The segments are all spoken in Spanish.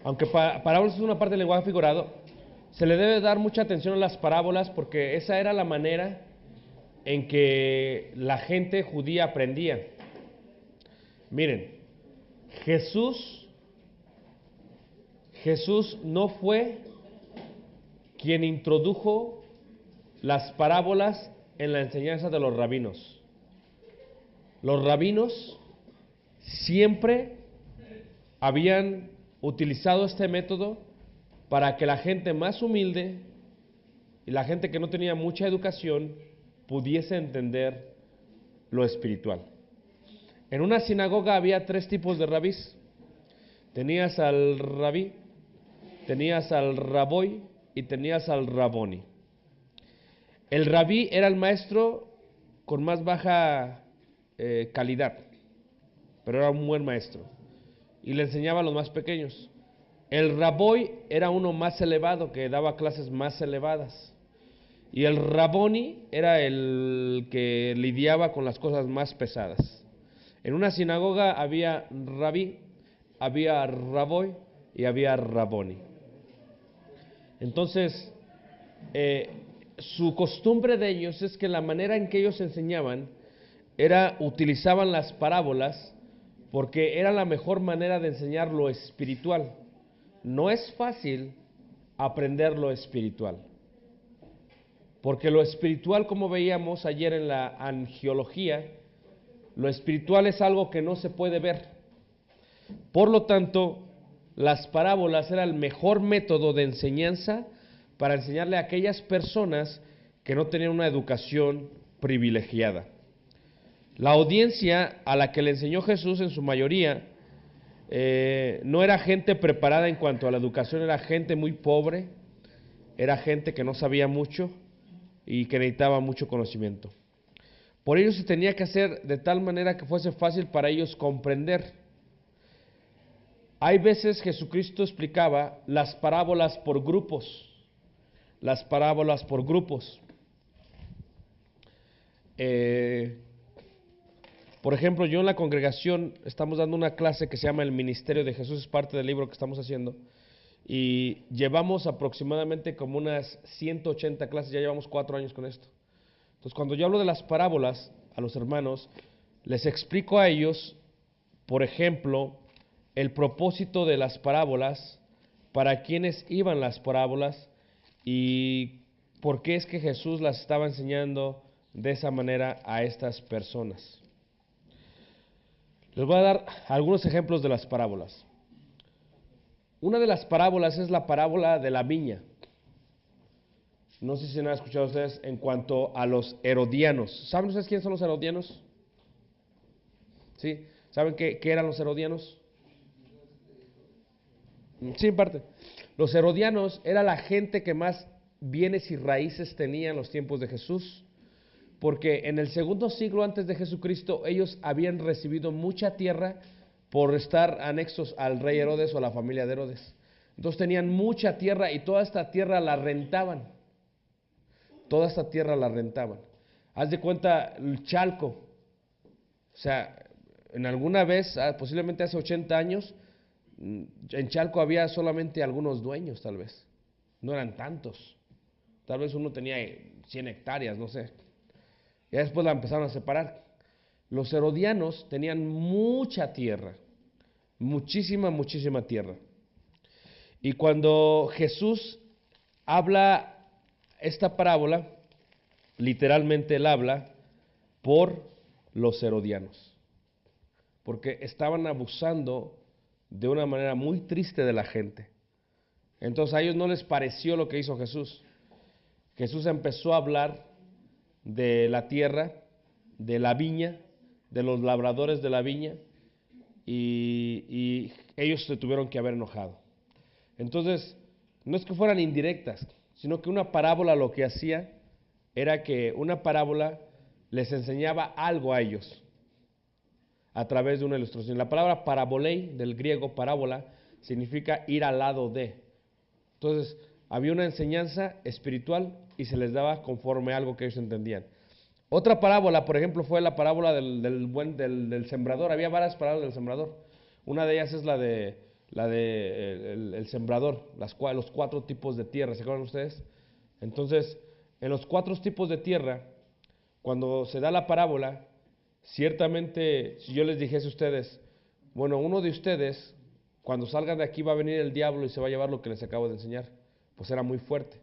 aunque parábolas es una parte del lenguaje figurado, se le debe dar mucha atención a las parábolas porque esa era la manera en que la gente judía aprendía. Miren, Jesús no fue quien introdujo las parábolas en la enseñanza de los rabinos. Los rabinos siempre habían utilizado este método para que la gente más humilde y la gente que no tenía mucha educación pudiese entender lo espiritual. En una sinagoga había 3 tipos de rabís. Tenías al rabí, tenías al raboy y tenías al raboni. El rabí era el maestro con más baja calidad, pero era un buen maestro y le enseñaba a los más pequeños. El raboy era uno más elevado que daba clases más elevadas. Y el raboni era el que lidiaba con las cosas más pesadas. En una sinagoga había rabí, había raboy y había raboni. Entonces, su costumbre de ellos es que la manera en que ellos enseñaban utilizaban las parábolas porque era la mejor manera de enseñar lo espiritual. No es fácil aprender lo espiritual, porque lo espiritual, como veíamos ayer en la angiología, lo espiritual es algo que no se puede ver. Por lo tanto, las parábolas eran el mejor método de enseñanza para enseñarle a aquellas personas que no tenían una educación privilegiada. La audiencia a la que le enseñó Jesús en su mayoría no era gente preparada en cuanto a la educación, era gente muy pobre, era gente que no sabía mucho y que necesitaba mucho conocimiento. Por ello se tenía que hacer de tal manera que fuese fácil para ellos comprender. Hay veces Jesucristo explicaba las parábolas por grupos, Por ejemplo, yo en la congregación estamos dando una clase que se llama El Ministerio de Jesús, es parte del libro que estamos haciendo, y llevamos aproximadamente como unas 180 clases, ya llevamos 4 años con esto. Entonces, cuando yo hablo de las parábolas a los hermanos, les explico a ellos, por ejemplo, el propósito de las parábolas, para quiénes iban las parábolas y por qué es que Jesús las estaba enseñando de esa manera a estas personas. Les voy a dar algunos ejemplos de las parábolas. Una de las parábolas es la parábola de la viña. No sé si han escuchado ustedes en cuanto a los herodianos. ¿Saben ustedes quiénes son los herodianos? ¿Sí? ¿Saben qué eran los herodianos? Sí, en parte. Los herodianos era la gente que más bienes y raíces tenía en los tiempos de Jesús, porque en el 2.º siglo antes de Jesucristo ellos habían recibido mucha tierra por estar anexos al rey Herodes o a la familia de Herodes. Entonces tenían mucha tierra y toda esta tierra la rentaban. Haz de cuenta el Chalco. O sea, en alguna vez, posiblemente hace 80 años, en Chalco había solamente algunos dueños, tal vez. No eran tantos. Tal vez uno tenía 100 hectáreas, no sé. Ya después la empezaron a separar. Los herodianos tenían mucha tierra, muchísima tierra. Y cuando Jesús habla esta parábola, literalmente él habla por los herodianos, porque estaban abusando de una manera muy triste de la gente. Entonces a ellos no les pareció lo que hizo Jesús. Jesús empezó a hablar de la tierra, de la viña, de los labradores de la viña, y ellos se tuvieron que haber enojado. Entonces, no es que fueran indirectas, sino que una parábola lo que hacía era que una parábola les enseñaba algo a ellos a través de una ilustración. La palabra parabolei, del griego parábola, significa ir al lado de. Entonces, había una enseñanza espiritual y se les daba conforme a algo que ellos entendían. Otra parábola, por ejemplo, fue la parábola del sembrador. Había varias parábolas del sembrador. Una de ellas es el sembrador, los 4 tipos de tierra, ¿se acuerdan ustedes? Entonces, en los 4 tipos de tierra, cuando se da la parábola, ciertamente, si yo les dijese a ustedes, bueno, uno de ustedes, cuando salgan de aquí va a venir el diablo y se va a llevar lo que les acabo de enseñar, pues era muy fuerte.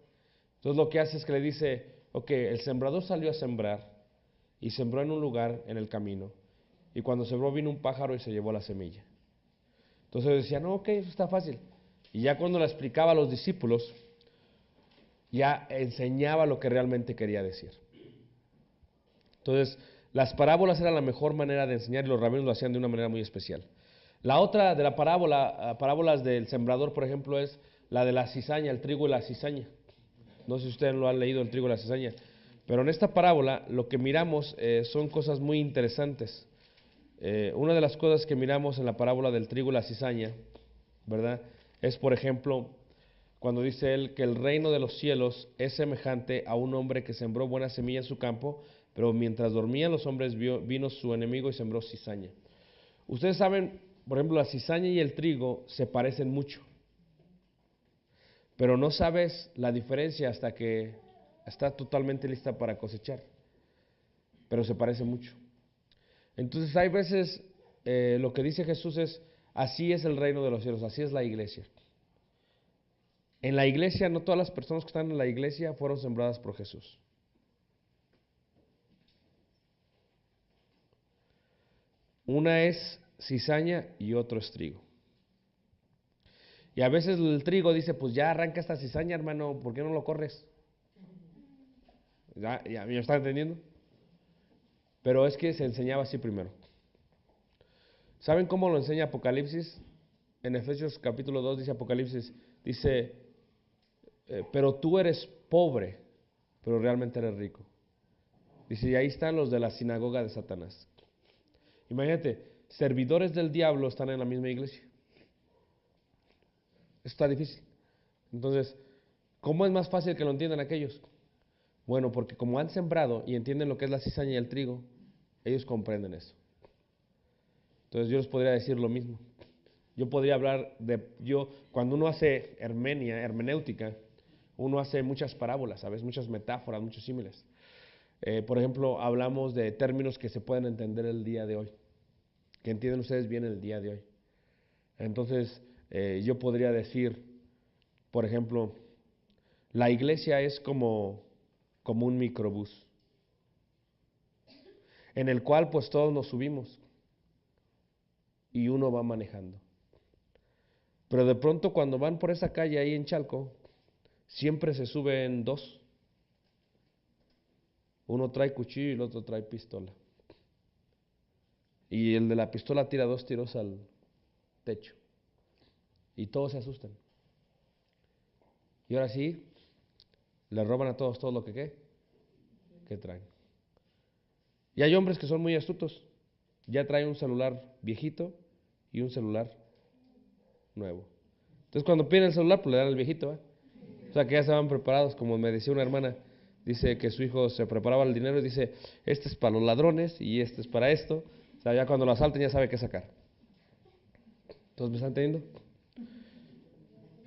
Entonces lo que hace es que le dice, ok, el sembrador salió a sembrar y sembró en un lugar en el camino, y cuando sembró vino un pájaro y se llevó la semilla. Entonces decía, no, ok, eso está fácil. Y ya cuando la explicaba a los discípulos, ya enseñaba lo que realmente quería decir. Entonces, las parábolas eran la mejor manera de enseñar y los rabinos lo hacían de una manera muy especial. La otra de la parábolas del sembrador, por ejemplo, es la de la cizaña, el trigo y la cizaña. No sé si ustedes lo han leído, el trigo y la cizaña. Pero en esta parábola lo que miramos son cosas muy interesantes. Una de las cosas que miramos en la parábola del trigo y la cizaña, ¿verdad? Es, por ejemplo, cuando dice él que el reino de los cielos es semejante a un hombre que sembró buena semilla en su campo, pero mientras dormían los hombres vino su enemigo y sembró cizaña. Ustedes saben, por ejemplo, la cizaña y el trigo se parecen mucho, pero no sabes la diferencia hasta que está totalmente lista para cosechar, pero se parece mucho. Entonces hay veces lo que dice Jesús es, así es el reino de los cielos, así es la iglesia. En la iglesia, no todas las personas que están en la iglesia fueron sembradas por Jesús. Una es cizaña y otro es trigo. Y a veces el trigo dice, pues ya arranca esta cizaña, hermano, ¿por qué no lo corres? ¿Ya me está entendiendo? Pero es que se enseñaba así primero. ¿Saben cómo lo enseña Apocalipsis? En Efesios capítulo 2 dice Apocalipsis, dice, pero tú eres pobre, pero realmente eres rico. Dice, y ahí están los de la sinagoga de Satanás. Imagínate, servidores del diablo están en la misma iglesia. Está difícil. Entonces, ¿cómo es más fácil que lo entiendan aquellos? Bueno, porque como han sembrado y entienden lo que es la cizaña y el trigo, ellos comprenden eso. Entonces yo les podría decir lo mismo. Yo podría hablar cuando uno hace hermenéutica, uno hace muchas parábolas, ¿sabes? Muchas metáforas, muchos símiles. Por ejemplo, hablamos de términos que se pueden entender el día de hoy, que entienden ustedes bien el día de hoy. Entonces, yo podría decir, por ejemplo, la iglesia es como un microbús, en el cual pues todos nos subimos y uno va manejando. Pero de pronto cuando van por esa calle ahí en Chalco, siempre se suben dos. Uno trae cuchillo y el otro trae pistola. Y el de la pistola tira 2 tiros al techo. Y todos se asustan. Y ahora sí, le roban a todos todo lo que traen. Y hay hombres que son muy astutos. Ya traen un celular viejito y un celular nuevo. Entonces cuando piden el celular, pues le dan el viejito, ¿eh? O sea que ya se van preparados, como me decía una hermana, dice que su hijo se preparaba el dinero y dice, este es para los ladrones y este es para esto. O sea, ya cuando lo asalten ya sabe qué sacar. Entonces, ¿me están entendiendo?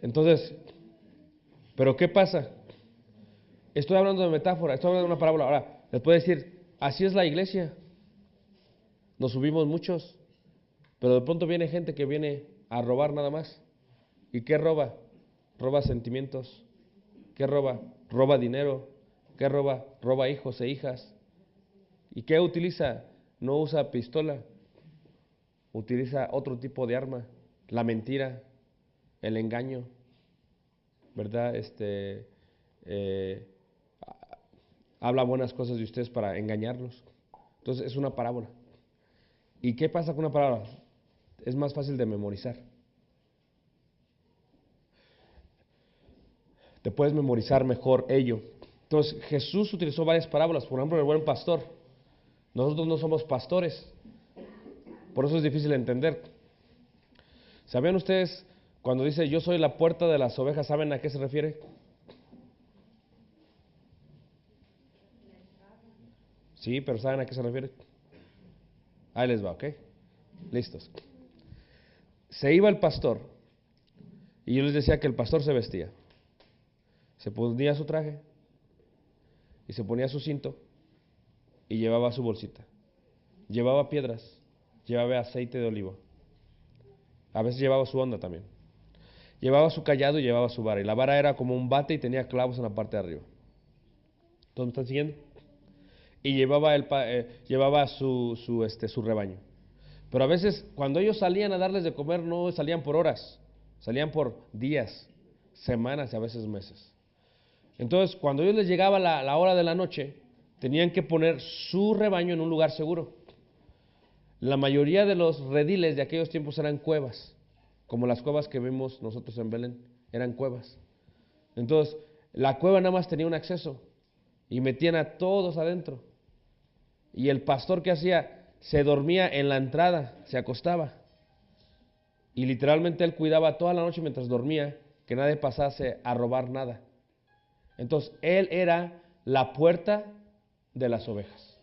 Entonces, ¿pero qué pasa? Estoy hablando de metáfora, estoy hablando de una parábola. Ahora, les puedo decir, así es la iglesia. Nos subimos muchos, pero de pronto viene gente que viene a robar nada más. ¿Y qué roba? Roba sentimientos. ¿Qué roba? Roba dinero. ¿Qué roba? Roba hijos e hijas. ¿Y qué utiliza? No usa pistola, utiliza otro tipo de arma, la mentira, el engaño, ¿verdad? Eh, habla buenas cosas de ustedes para engañarlos. Entonces es una parábola. ¿Y qué pasa con una parábola? Es más fácil de memorizar. Te puedes memorizar mejor ello. Entonces Jesús utilizó varias parábolas, por ejemplo el buen pastor. Nosotros no somos pastores, por eso es difícil de entender. ¿Sabían ustedes cuando dice yo soy la puerta de las ovejas? ¿Saben a qué se refiere? Sí, pero ¿saben a qué se refiere? Ahí les va, ¿ok? Listos. se iba el pastor y yo les decía que el pastor se vestía. Se ponía su traje y se ponía su cinto y llevaba su bolsita. Llevaba piedras, llevaba aceite de oliva. A veces llevaba su onda también. Llevaba su callado y llevaba su vara. Y la vara era como un bate y tenía clavos en la parte de arriba. ¿Todos me están siguiendo? Y llevaba su rebaño. Pero a veces cuando ellos salían a darles de comer no salían por horas, salían por días, semanas y a veces meses. Entonces cuando a ellos les llegaba la hora de la noche, tenían que poner su rebaño en un lugar seguro. La mayoría de los rediles de aquellos tiempos eran cuevas, como las cuevas que vimos nosotros en Belén, eran cuevas. Entonces la cueva nada más tenía un acceso y metían a todos adentro. Y el pastor, ¿qué hacía? Se dormía en la entrada, se acostaba. Y literalmente él cuidaba toda la noche mientras dormía, que nadie pasase a robar nada. Entonces, él era la puerta de las ovejas.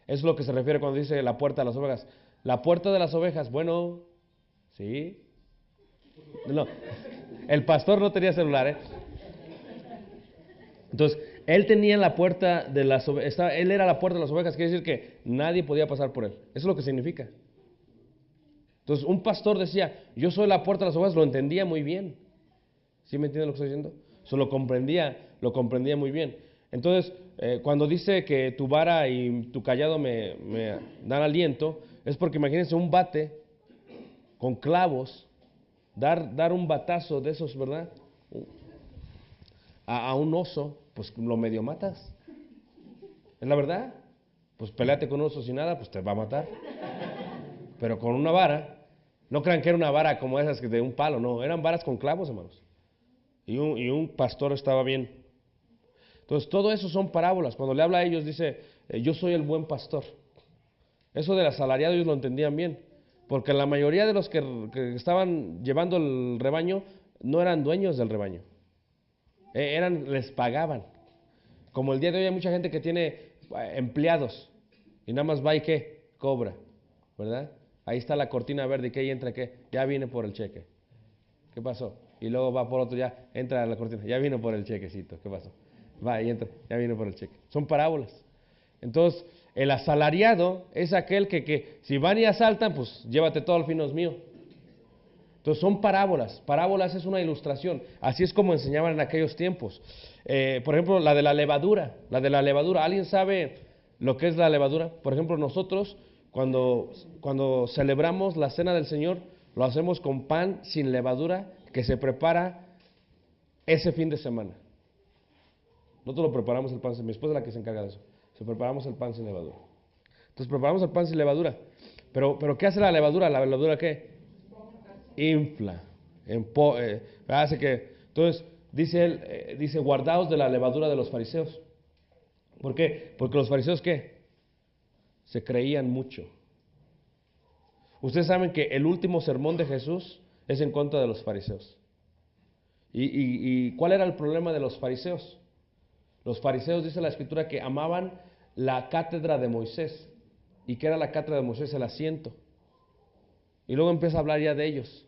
Eso es lo que se refiere cuando dice la puerta de las ovejas. La puerta de las ovejas, bueno, ¿sí? No, el pastor no tenía celular, ¿eh? Entonces, él tenía la puerta de las ovejas, él era la puerta de las ovejas, quiere decir que nadie podía pasar por él. Eso es lo que significa. Entonces, un pastor decía, yo soy la puerta de las ovejas, lo entendía muy bien. ¿Sí me entienden lo que estoy diciendo? Eso lo comprendía muy bien. Entonces, cuando dice que tu vara y tu callado me dan aliento, es porque imagínense un bate con clavos, dar un batazo de esos, ¿verdad? A un oso, pues lo medio matas. ¿Es la verdad? Pues peleate con un oso sin nada, pues te va a matar. Pero con una vara, no crean que era una vara como esas de un palo, no, eran varas con clavos, hermanos. Y un pastor estaba bien. Entonces, todo eso son parábolas. Cuando le habla a ellos, dice, yo soy el buen pastor. Eso del asalariado ellos lo entendían bien. Porque la mayoría de los que estaban llevando el rebaño no eran dueños del rebaño. Les pagaban. Como el día de hoy hay mucha gente que tiene empleados y nada más va y ¿qué? Cobra, ¿verdad? Ahí está la cortina verde y ¿qué? Y entra ¿qué? Ya viene por el cheque. ¿Qué pasó? Y luego va por otro, ya entra a la cortina, ya vino por el chequecito. ¿Qué pasó? Va y entra, ya vino por el cheque. Son parábolas. Entonces, el asalariado es aquel que si van y asaltan, pues llévate todo, al fin no es mío. Entonces son parábolas. Parábolas es una ilustración. Así es como enseñaban en aquellos tiempos. Por ejemplo, la de la levadura. La de la levadura. ¿Alguien sabe lo que es la levadura? Por ejemplo, nosotros cuando celebramos la cena del Señor, lo hacemos con pan sin levadura que se prepara ese fin de semana. Nosotros lo preparamos el pan, mi esposa es la que se encarga de eso. Preparamos el pan sin levadura. Entonces preparamos el pan sin levadura. Pero ¿qué hace la levadura? ¿La levadura qué? Infla. Hace que, entonces, dice él, dice, guardaos de la levadura de los fariseos. ¿Por qué? Porque los fariseos ¿qué? Se creían mucho. Ustedes saben que el último sermón de Jesús es en contra de los fariseos. ¿Y cuál era el problema de los fariseos? Los fariseos, dice la escritura, que amaban la cátedra de Moisés. ¿Y qué era la cátedra de Moisés? El asiento. Y luego empieza a hablar ya de ellos,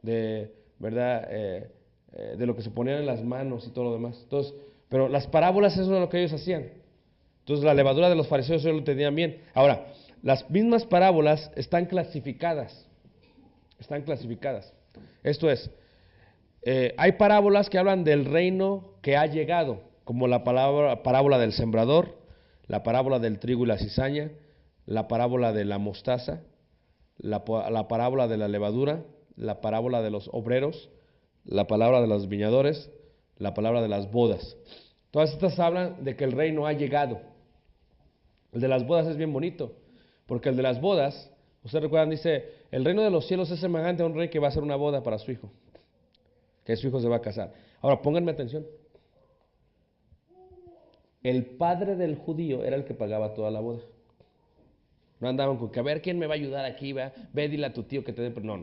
de, ¿verdad? De lo que se ponían en las manos y todo lo demás. Entonces, pero las parábolas, eso es lo que ellos hacían. Entonces, la levadura de los fariseos ellos lo entendían bien. Ahora, las mismas parábolas están clasificadas. Están clasificadas. Esto es, hay parábolas que hablan del reino que ha llegado, como la parábola del sembrador, la parábola del trigo y la cizaña, la parábola de la mostaza, la parábola de la levadura, la parábola de los obreros, la palabra de los viñadores, la palabra de las bodas. Todas estas hablan de que el reino ha llegado. El de las bodas es bien bonito, porque el de las bodas, ustedes recuerdan, dice, el reino de los cielos es semejante a un rey que va a hacer una boda para su hijo, que su hijo se va a casar. Ahora, pónganme atención. El padre del judío era el que pagaba toda la boda. No andaban con que a ver quién me va a ayudar aquí, ve, dile a tu tío que te dé. No.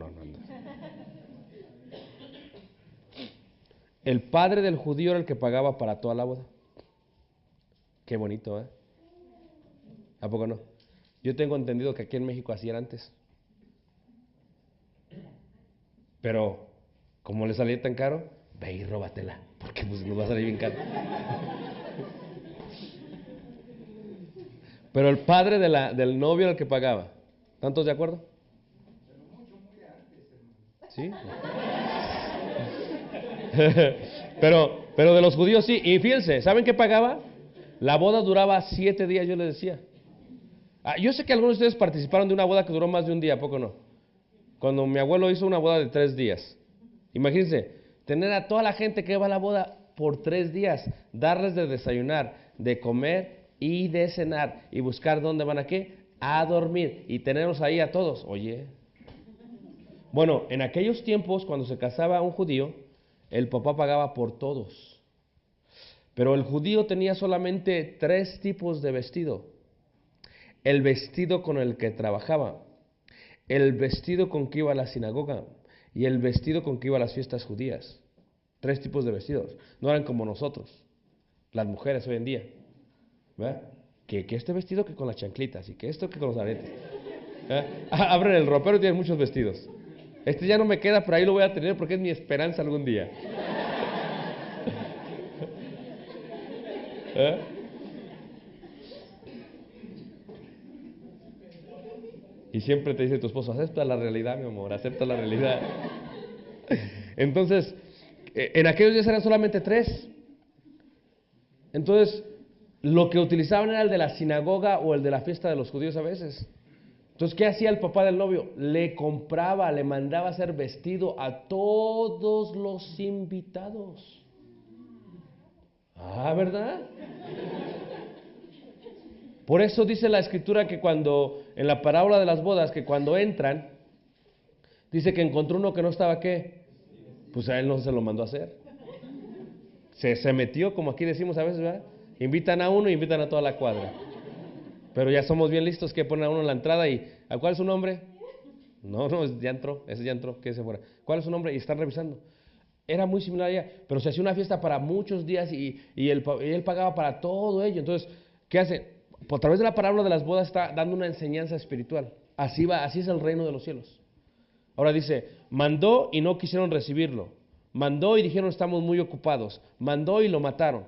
El padre del judío era el que pagaba para toda la boda. Qué bonito, ¿eh? ¿A poco no? Yo tengo entendido que aquí en México así era antes. Pero, como le salía tan caro, ve y róbatela, porque pues nos va a salir bien caro. Pero el padre del novio era el que pagaba. ¿Están todos de acuerdo? ¿Sí? pero de los judíos sí. Y fíjense, ¿saben qué pagaba? La boda duraba 7 días, yo les decía. Yo sé que algunos de ustedes participaron de una boda que duró más de un día, ¿a poco no? Cuando mi abuelo hizo una boda de 3 días. Imagínense, tener a toda la gente que va a la boda por 3 días, darles de desayunar, de comer y de cenar, y buscar dónde van a qué, a dormir, y tenerlos ahí a todos. Oye, bueno, en aquellos tiempos, cuando se casaba un judío, el papá pagaba por todos. Pero el judío tenía solamente 3 tipos de vestido. El vestido con el que trabajaba, el vestido con que iba a la sinagoga y el vestido con que iba a las fiestas judías. 3 tipos de vestidos. No eran como nosotros, las mujeres hoy en día. ¿Verdad? Que este vestido que con las chanclitas y que esto que con los aretes. Abren el ropero y tienen muchos vestidos. Este ya no me queda, pero ahí lo voy a tener porque es mi esperanza algún día. Y siempre te dice tu esposo, acepta la realidad, mi amor, acepta la realidad. Entonces, en aquellos días eran solamente 3. Entonces, lo que utilizaban era el de la sinagoga o el de la fiesta de los judíos a veces. Entonces, ¿qué hacía el papá del novio? Le compraba, le mandaba hacer vestido a todos los invitados. ¿Verdad? Por eso dice la escritura que cuando, en la parábola de las bodas, que cuando entran, dice que encontró uno que no estaba, ¿qué? Pues a él no se lo mandó a hacer. Se metió, como aquí decimos a veces, ¿verdad? Invitan a uno y invitan a toda la cuadra. Pero ya somos bien listos que ponen a uno en la entrada y, ¿a cuál es su nombre? No, ya entró, ese ya entró, que se fuera. ¿Cuál es su nombre? Y están revisando. Era muy similar allá, pero se hacía una fiesta para muchos días y él pagaba para todo ello. Entonces, ¿qué hace? A través de la parábola de las bodas está dando una enseñanza espiritual. Así es el reino de los cielos. Ahora dice, mandó y no quisieron recibirlo. Mandó y dijeron estamos muy ocupados. Mandó y lo mataron.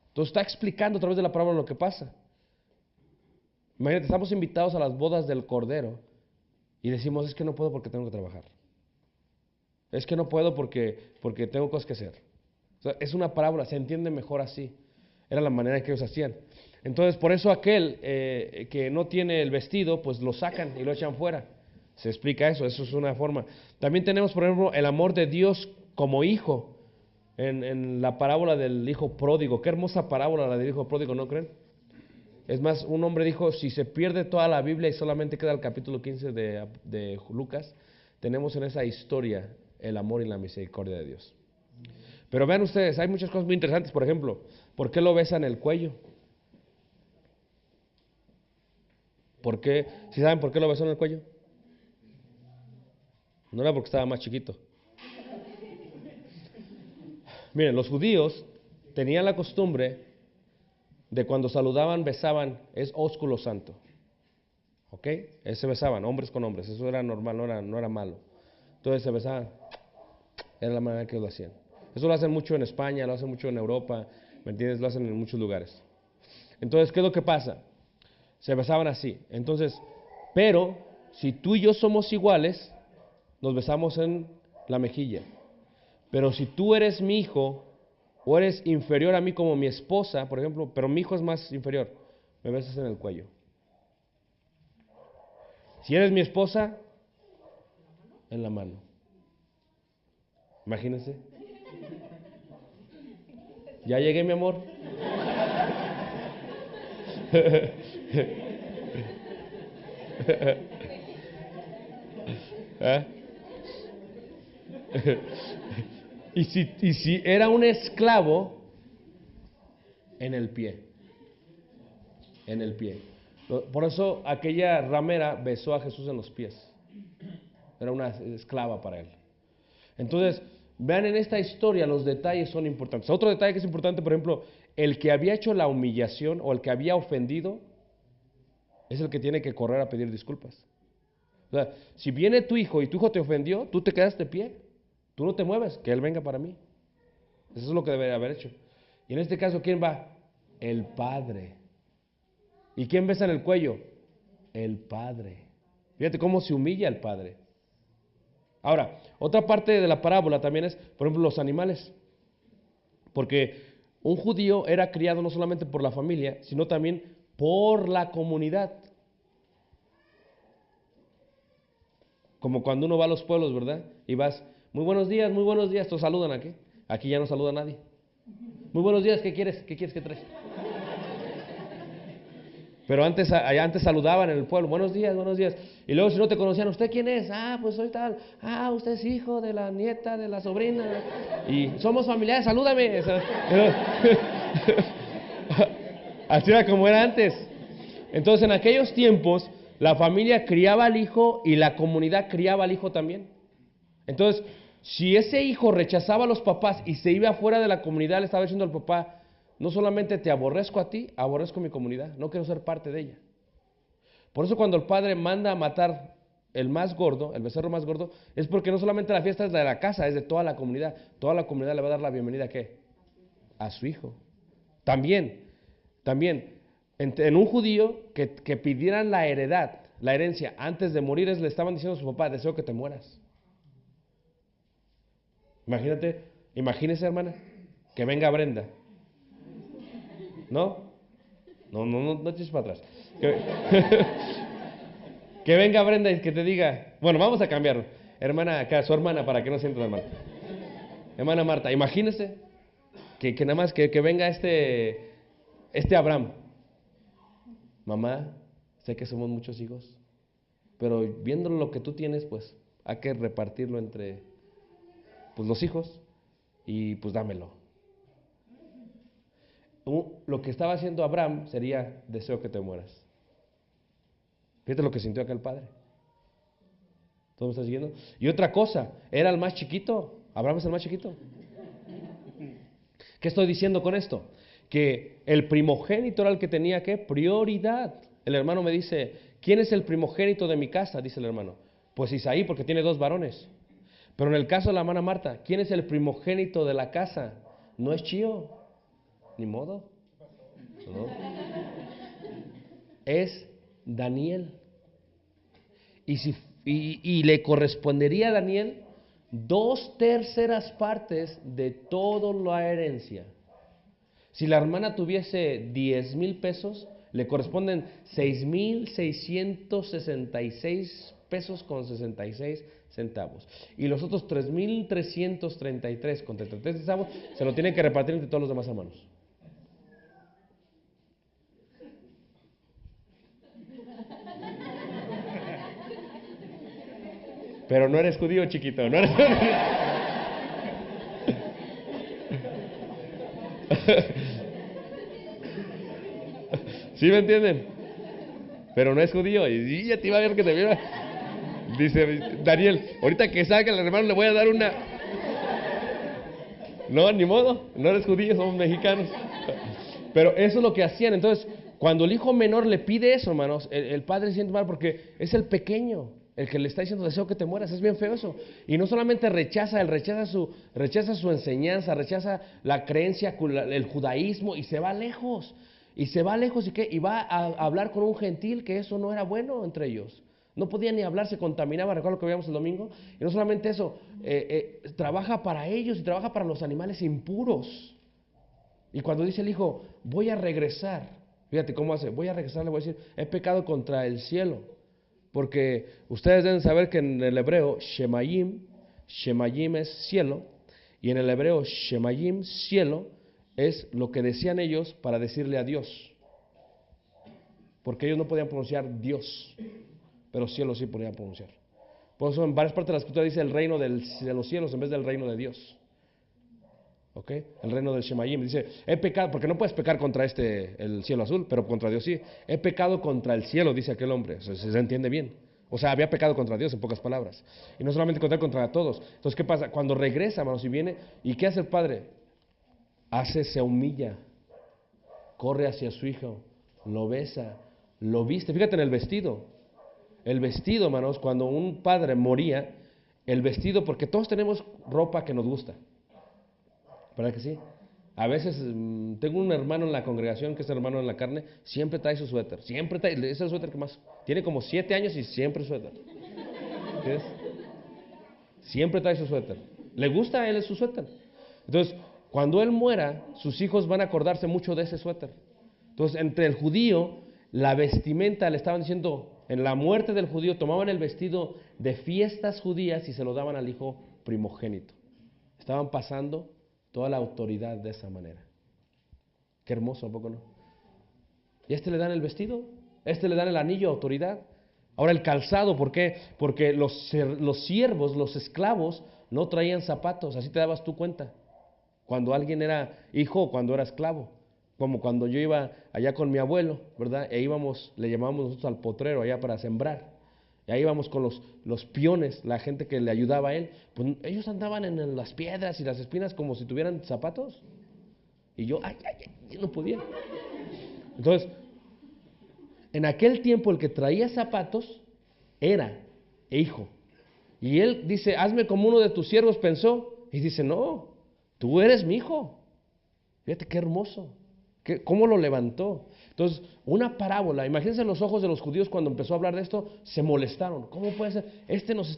Entonces está explicando a través de la parábola lo que pasa. Imagínate, estamos invitados a las bodas del Cordero y decimos, es que no puedo porque tengo que trabajar. Es que no puedo porque tengo cosas que hacer. O sea, es una parábola, se entiende mejor así. Era la manera en que ellos hacían. Entonces, por eso aquel que no tiene el vestido, pues lo sacan y lo echan fuera. Se explica eso es una forma. También tenemos, por ejemplo, el amor de Dios como hijo, en la parábola del hijo pródigo. Qué hermosa parábola la del hijo pródigo, ¿no creen? Es más, un hombre dijo, si se pierde toda la Biblia y solamente queda el capítulo 15 de Lucas, tenemos en esa historia el amor y la misericordia de Dios. Pero vean ustedes, hay muchas cosas muy interesantes. Por ejemplo, ¿por qué lo besan el cuello? ¿Por qué? ¿Sí saben por qué lo besó en el cuello? No era porque estaba más chiquito. Miren, los judíos tenían la costumbre de cuando saludaban, besaban, es ósculo santo. ¿Ok? Se besaban, hombres con hombres, eso era normal, no era malo. Entonces se besaban, era la manera que lo hacían. Eso lo hacen mucho en España, lo hacen mucho en Europa, ¿me entiendes? Lo hacen en muchos lugares. Entonces, ¿qué es lo que pasa? Se besaban así. Entonces, pero si tú y yo somos iguales, nos besamos en la mejilla. Pero si tú eres mi hijo o eres inferior a mí como mi esposa, por ejemplo, pero mi hijo es más inferior, me besas en el cuello. Si eres mi esposa, en la mano. Imagínense. Ya llegué, mi amor. Y si era un esclavo, en el pie. En el pie. Por eso aquella ramera besó a Jesús en los pies. Era una esclava para él. Entonces, vean en esta historia, los detalles son importantes. Otro detalle que es importante, por ejemplo, el que había hecho la humillación o el que había ofendido es el que tiene que correr a pedir disculpas. O sea, si viene tu hijo y tu hijo te ofendió, tú te quedas de pie. Tú no te mueves, que él venga para mí. Eso es lo que debe haber hecho. Y en este caso, ¿quién va? El padre. ¿Y quién besa en el cuello? El padre. Fíjate cómo se humilla el padre. Ahora, otra parte de la parábola también es, por ejemplo, los animales. Porque un judío era criado no solamente por la familia, sino también por la comunidad. Como cuando uno va a los pueblos, ¿verdad? Y vas, muy buenos días, todos saludan aquí. Aquí ya no saluda nadie. Muy buenos días, ¿qué quieres? ¿Qué quieres que traes? Pero allá antes saludaban en el pueblo, buenos días, buenos días. Y luego si no te conocían, ¿usted quién es? Ah, pues soy tal. Ah, usted es hijo de la nieta, de la sobrina. Y somos familiares, salúdame. Así era como era antes. Entonces en aquellos tiempos, la familia criaba al hijo y la comunidad criaba al hijo también. Entonces, si ese hijo rechazaba a los papás y se iba fuera de la comunidad, le estaba diciendo al papá, no solamente te aborrezco a ti, aborrezco a mi comunidad, no quiero ser parte de ella. Por eso cuando el padre manda a matar el más gordo, el becerro más gordo, es porque no solamente la fiesta es de la casa, es de toda la comunidad. Toda la comunidad le va a dar la bienvenida ¿a qué? A su hijo. También, en un judío que pidieran la herencia, antes de morir, le estaban diciendo a su papá, deseo que te mueras. Imagínese hermana, que venga Brenda. ¿No? No eches para atrás. Que venga Brenda y que te diga, bueno, vamos a cambiarlo. Hermana, acá, su hermana, para que no sienta hermana. Hermana Marta, imagínese que nada más que venga este Abraham. Mamá, sé que somos muchos hijos, pero viendo lo que tú tienes, pues hay que repartirlo entre pues los hijos y pues dámelo. Lo que estaba haciendo Abraham sería, deseo que te mueras. Fíjate lo que sintió aquel padre. ¿Todo me está siguiendo? Y otra cosa, era el más chiquito. Abraham es el más chiquito. ¿Qué estoy diciendo con esto? Que el primogénito era el que tenía, ¿qué? Prioridad. El hermano me dice, ¿quién es el primogénito de mi casa? Dice el hermano. Pues Isaí, porque tiene 2 varones. Pero en el caso de la hermana Marta, ¿quién es el primogénito de la casa? No es Chío. Ni modo. ¿No? Es Daniel. Y le correspondería a Daniel 2/3 partes de toda la herencia. Si la hermana tuviese 10,000 pesos, le corresponden 6,666 pesos con 66 centavos. Y los otros 3,333 con 33 centavos se lo tienen que repartir entre todos los demás hermanos. Pero no eres judío, chiquito, no eres judío. ¿Sí me entienden? Pero no es judío, y ya te iba a ver que te viera. Dice Daniel, ahorita que salga el hermano le voy a dar una. No, ni modo, no eres judío, somos mexicanos. Pero eso es lo que hacían. Entonces, cuando el hijo menor le pide eso, hermanos, el padre se siente mal porque es el pequeño el que le está diciendo, deseo que te mueras. Es bien feo eso. Y no solamente rechaza su enseñanza, rechaza la creencia, el judaísmo, y se va lejos. ¿y qué? Y va a hablar con un gentil, que eso no era bueno entre ellos. No podía ni hablar, se contaminaba. Recuerdo lo que veíamos el domingo. Y no solamente eso, trabaja para ellos y trabaja para los animales impuros. Y cuando dice el hijo, voy a regresar, fíjate cómo hace, voy a regresar, le voy a decir, he pecado contra el cielo. Porque ustedes deben saber que en el hebreo, Shemayim es cielo, y en el hebreo, Shemayim, cielo, es lo que decían ellos para decirle a Dios. Porque ellos no podían pronunciar Dios, pero cielo sí podían pronunciar. Por eso en varias partes de la escritura dice el reino de los cielos en vez del reino de Dios. ¿Ok? El reino del Shemayim. Dice, he pecado, porque no puedes pecar contra el cielo azul, pero contra Dios sí. He pecado contra el cielo, dice aquel hombre. O sea, se entiende bien. O sea, había pecado contra Dios, en pocas palabras. Y no solamente contra todos. Entonces, ¿qué pasa? Cuando regresa, hermanos, y viene, ¿y qué hace el padre? Se humilla, corre hacia su hijo, lo besa, lo viste. Fíjate en el vestido. el vestido, hermanos, cuando un padre moría, el vestido, porque todos tenemos ropa que nos gusta, ¿verdad que sí? A veces tengo un hermano en la congregación que es hermano en la carne, siempre trae su suéter, siempre trae, es el suéter que más, tiene como 7 años y siempre suéter. ¿Ves? Siempre trae su suéter. Le gusta a él su suéter. Entonces, cuando él muera, sus hijos van a acordarse mucho de ese suéter. Entonces, entre el judío, la vestimenta, le estaban diciendo, en la muerte del judío, tomaban el vestido de fiestas judías y se lo daban al hijo primogénito. Estaban pasando toda la autoridad de esa manera. Qué hermoso, ¿a poco no? Y a este le dan el vestido, a este le dan el anillo de autoridad. Ahora el calzado, ¿por qué? Porque los siervos, los esclavos, no traían zapatos, así te dabas tú cuenta. Cuando alguien era hijo o cuando era esclavo. Como cuando yo iba allá con mi abuelo, ¿verdad? E íbamos, le llamábamos nosotros al potrero allá para sembrar. Y ahí íbamos con los peones, la gente que le ayudaba a él. Pues ellos andaban en las piedras y las espinas como si tuvieran zapatos. Y yo, yo no podía. Entonces, en aquel tiempo el que traía zapatos era hijo. Y él dice, hazme como uno de tus siervos pensó. Y dice, no, tú eres mi hijo. Fíjate qué hermoso. ¿Cómo lo levantó? Entonces, una parábola. Imagínense los ojos de los judíos cuando empezó a hablar de esto, se molestaron. ¿Cómo puede ser? Este nos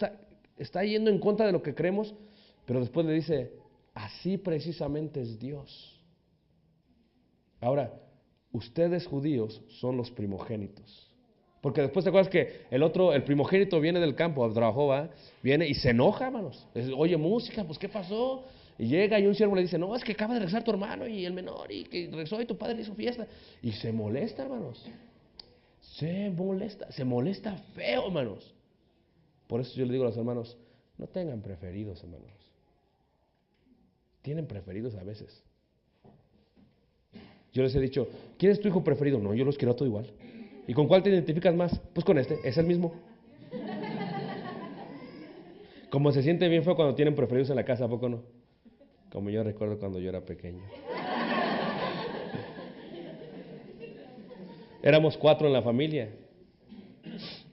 está yendo en contra de lo que creemos, pero después le dice, así precisamente es Dios. Ahora, ustedes judíos son los primogénitos. Porque después te acuerdas que el primogénito viene del campo, trabajó, ¿va? Viene y se enoja, hermanos. Oye, música, pues ¿qué pasó? Y llega y un siervo le dice, no, es que acaba de regresar tu hermano y el menor, y que regresó y tu padre le hizo fiesta. Y se molesta, hermanos. Se molesta feo, hermanos. Por eso yo le digo a los hermanos, no tengan preferidos, hermanos. Tienen preferidos a veces. Yo les he dicho, ¿quién es tu hijo preferido? No, yo los quiero a todo igual. ¿Y con cuál te identificas más? Pues con este, es el mismo. Como se siente bien feo cuando tienen preferidos en la casa, ¿a poco no? Como yo recuerdo cuando yo era pequeño. Éramos 4 en la familia.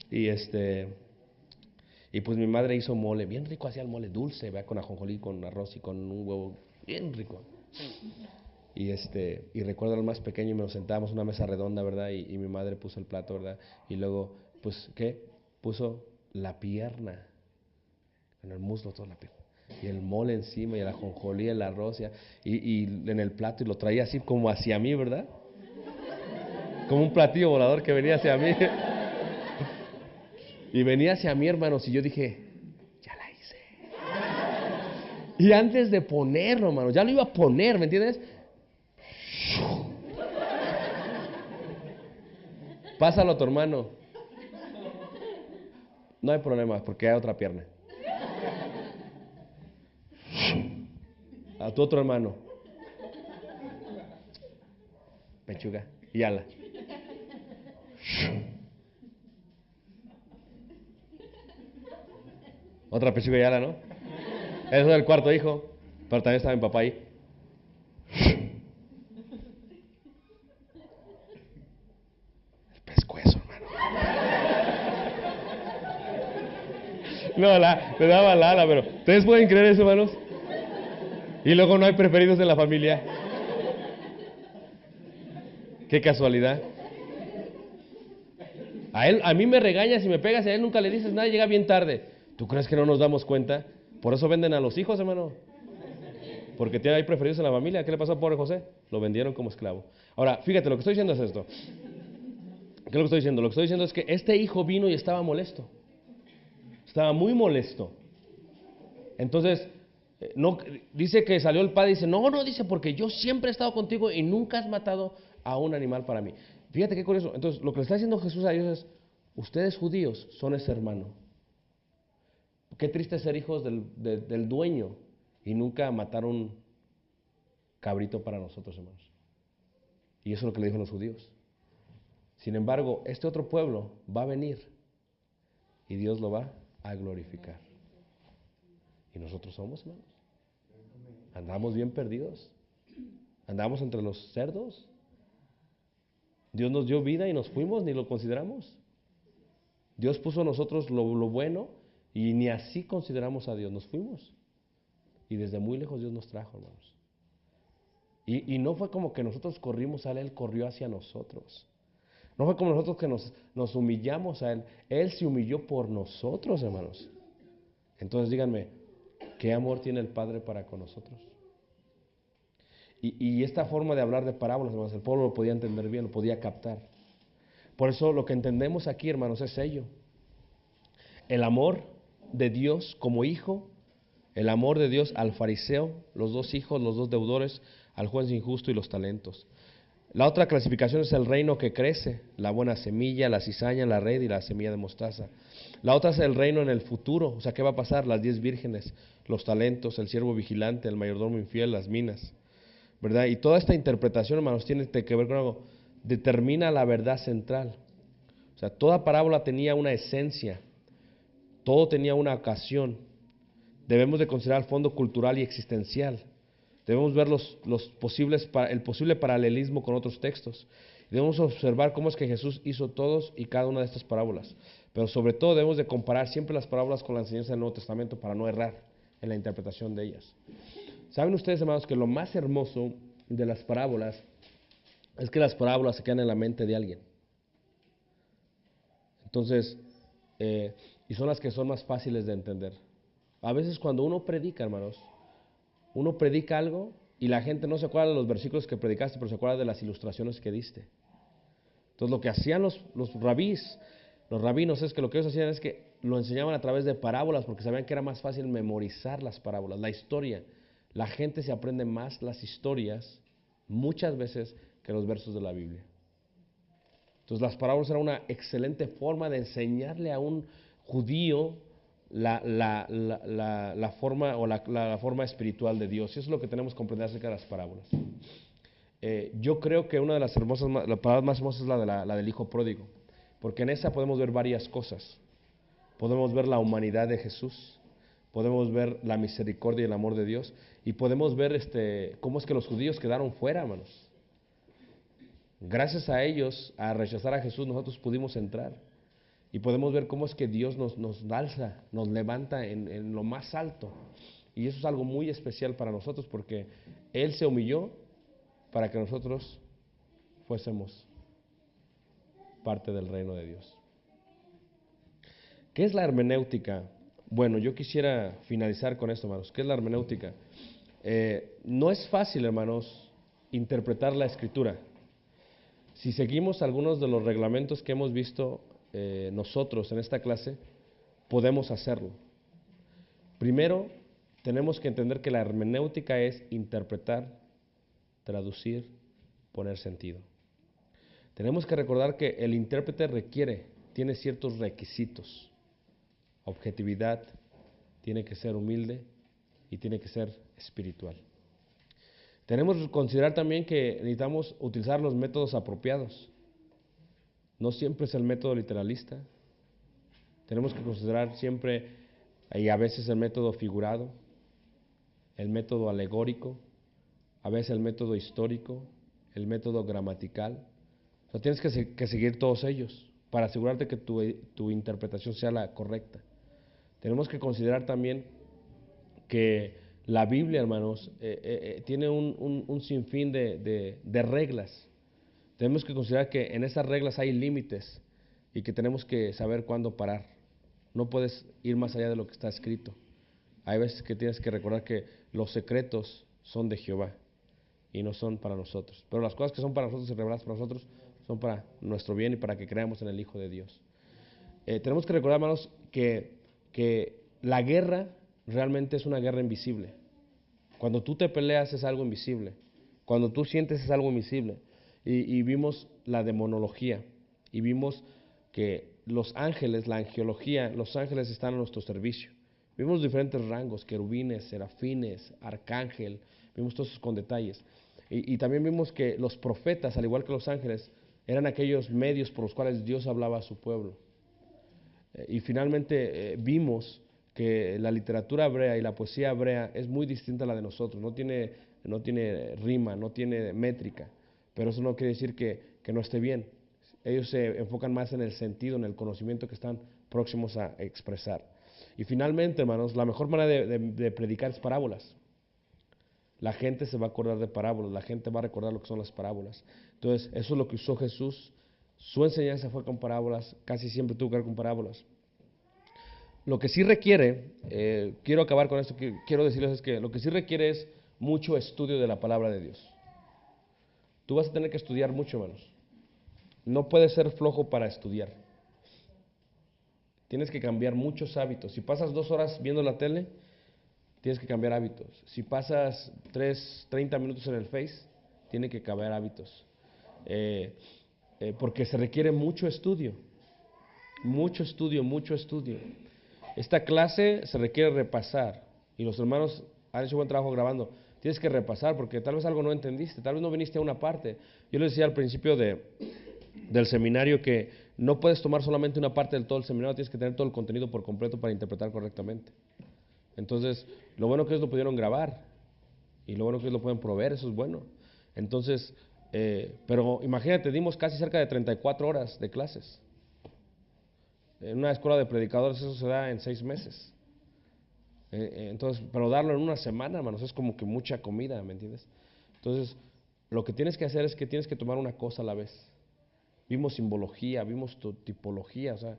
Y pues mi madre hizo mole, bien rico, hacía el mole dulce, ¿verdad? Con ajonjolí, con arroz y con un huevo, bien rico. Y recuerdo al más pequeño y nos sentábamos en una mesa redonda, ¿verdad? Y mi madre puso el plato, ¿verdad? Y luego, pues, ¿qué? Puso la pierna, en el muslo toda la pierna. Y el mole encima, y el ajonjolí, el arroz, y en el plato, y lo traía así como hacia mí, ¿verdad? Como un platillo volador que venía hacia mí. Y venía hacia mí, hermanos, y yo dije, ya la hice. Y antes de ponerlo, hermanos, ya lo iba a poner, ¿me entiendes? Pásalo a tu hermano. No hay problema, porque hay otra pierna. A tu otro hermano. Pechuga y ala. Otra pechuga y ala, ¿no? Eso es el cuarto hijo, pero también estaba mi papá ahí. El pescuezo, hermano. No, le daba la ala, pero ¿ustedes pueden creer eso, hermanos? Y luego no hay preferidos en la familia. Qué casualidad. A mí me regañas y me pegas y a él nunca le dices nada y llega bien tarde. ¿Tú crees que no nos damos cuenta? Por eso venden a los hijos, hermano. Porque hay preferidos en la familia. ¿Qué le pasó al pobre José? Lo vendieron como esclavo. Ahora, fíjate, lo que estoy diciendo es esto. ¿Qué es lo que estoy diciendo? Lo que estoy diciendo es que este hijo vino y estaba molesto. Estaba muy molesto. Entonces, no, dice que salió el padre y dice, no, dice, porque yo siempre he estado contigo y nunca has matado a un animal para mí. Fíjate qué curioso. Entonces, lo que le está diciendo Jesús a ellos es, ustedes judíos son ese hermano. Qué triste ser hijos del dueño y nunca matar un cabrito para nosotros, hermanos. Y eso es lo que le dijo a los judíos. Sin embargo, este otro pueblo va a venir y Dios lo va a glorificar. Y nosotros somos, hermanos. Andamos bien perdidos. Andamos entre los cerdos. Dios nos dio vida y nos fuimos, ni lo consideramos. Dios puso a nosotros lo bueno y ni así consideramos a Dios. Nos fuimos. Y desde muy lejos Dios nos trajo, hermanos. Y no fue como que nosotros corrimos a Él corrió hacia nosotros. No fue como nosotros que nos humillamos a Él. Él se humilló por nosotros, hermanos. Entonces díganme, ¿qué amor tiene el Padre para con nosotros? Y esta forma de hablar de parábolas, hermanos, el pueblo lo podía entender bien, lo podía captar. Por eso lo que entendemos aquí, hermanos, es ello. El amor de Dios como hijo, el amor de Dios al fariseo, los dos hijos, los dos deudores, al juez injusto y los talentos. La otra clasificación es el reino que crece, la buena semilla, la cizaña, la red y la semilla de mostaza. La otra es el reino en el futuro, o sea, ¿qué va a pasar? Las 10 vírgenes, los talentos, el siervo vigilante, el mayordomo infiel, las minas, ¿verdad? Y toda esta interpretación, hermanos, tiene que ver con algo, determina la verdad central. O sea, toda parábola tenía una esencia, todo tenía una ocasión. Debemos de considerar el fondo cultural y existencial. Debemos ver el posible paralelismo con otros textos. Debemos observar cómo es que Jesús hizo todos y cada una de estas parábolas. Pero sobre todo debemos de comparar siempre las parábolas con la enseñanza del Nuevo Testamento para no errar en la interpretación de ellas. ¿Saben ustedes, hermanos, que lo más hermoso de las parábolas es que las parábolas se quedan en la mente de alguien? Entonces, y son las que son más fáciles de entender. A veces cuando uno predica, hermanos, uno predica algo y la gente no se acuerda de los versículos que predicaste, pero se acuerda de las ilustraciones que diste. Entonces lo que hacían los rabinos, es que lo que ellos hacían es que lo enseñaban a través de parábolas, porque sabían que era más fácil memorizar las parábolas, la historia. La gente se aprende más las historias muchas veces que los versos de la Biblia. Entonces las parábolas eran una excelente forma de enseñarle a un judío la forma o la forma espiritual de Dios. Y eso es lo que tenemos que comprender acerca de las parábolas. Yo creo que una de las palabras más hermosas es la del hijo pródigo, porque en esa podemos ver varias cosas. Podemos ver la humanidad de Jesús, podemos ver la misericordia y el amor de Dios, y podemos ver cómo es que los judíos quedaron fuera, hermanos. Gracias a ellos, a rechazar a Jesús, nosotros pudimos entrar. Y podemos ver cómo es que Dios nos alza, nos levanta en lo más alto. Y eso es algo muy especial para nosotros porque Él se humilló para que nosotros fuésemos parte del reino de Dios. ¿Qué es la hermenéutica? Bueno, yo quisiera finalizar con esto, hermanos. ¿Qué es la hermenéutica? No es fácil, hermanos, interpretar la Escritura. Si seguimos algunos de los reglamentos que hemos visto nosotros en esta clase, podemos hacerlo. Primero, tenemos que entender que la hermenéutica es interpretar, traducir, poner sentido. Tenemos que recordar que el intérprete tiene ciertos requisitos. Objetividad, tiene que ser humilde y tiene que ser espiritual. Tenemos que considerar también que necesitamos utilizar los métodos apropiados. No siempre es el método literalista. Tenemos que considerar siempre, y a veces el método figurado, el método alegórico, a veces el método histórico, el método gramatical. O sea, tienes que seguir todos ellos para asegurarte que tu interpretación sea la correcta. Tenemos que considerar también que la Biblia, hermanos, tiene un sinfín de reglas. Tenemos que considerar que en esas reglas hay límites y que tenemos que saber cuándo parar. No puedes ir más allá de lo que está escrito. Hay veces que tienes que recordar que los secretos son de Jehová y no son para nosotros. Pero las cosas que son para nosotros y reveladas para nosotros son para nuestro bien y para que creamos en el Hijo de Dios. Tenemos que recordar, hermanos, que la guerra realmente es una guerra invisible. Cuando tú te peleas es algo invisible. Cuando tú sientes es algo invisible. Y vimos la demonología. Y vimos que los ángeles, la angelología, los ángeles están a nuestro servicio. Vimos diferentes rangos, querubines, serafines, arcángel. Vimos todos esos con detalles. Y también vimos que los profetas, al igual que los ángeles, eran aquellos medios por los cuales Dios hablaba a su pueblo. Y finalmente vimos que la literatura hebrea y la poesía hebrea es muy distinta a la de nosotros, no tiene rima, no tiene métrica, pero eso no quiere decir que no esté bien. ellos se enfocan más en el sentido, en el conocimiento que están próximos a expresar. Y finalmente, hermanos, la mejor manera de predicar es parábolas. La gente se va a acordar de parábolas, la gente va a recordar lo que son las parábolas. Entonces, eso es lo que usó Jesús. Su enseñanza fue con parábolas, casi siempre tuvo que ver con parábolas. Lo que sí requiere, quiero acabar con esto, quiero decirles es que lo que sí requiere es mucho estudio de la palabra de Dios. Tú vas a tener que estudiar mucho, hermanos. No puedes ser flojo para estudiar. Tienes que cambiar muchos hábitos. Si pasas 2 horas viendo la tele, tienes que cambiar hábitos. Si pasas 30 minutos en el Face, tiene que cambiar hábitos. Porque se requiere mucho estudio. Mucho estudio, mucho estudio. Esta clase se requiere repasar. Y los hermanos han hecho buen trabajo grabando. Tienes que repasar porque tal vez algo no entendiste, tal vez no viniste a una parte. Yo les decía al principio del seminario que no puedes tomar solamente una parte del todo el seminario, tienes que tener todo el contenido por completo para interpretar correctamente. Entonces, lo bueno que ellos lo pudieron grabar y lo bueno que ellos lo pueden proveer, eso es bueno. Entonces, pero imagínate, dimos casi cerca de 34 horas de clases. En una escuela de predicadores eso se da en 6 meses. Entonces, pero darlo en una semana, hermanos, es como que mucha comida, ¿me entiendes? Entonces, lo que tienes que hacer es que tienes que tomar una cosa a la vez. Vimos simbología, vimos tipología, o sea,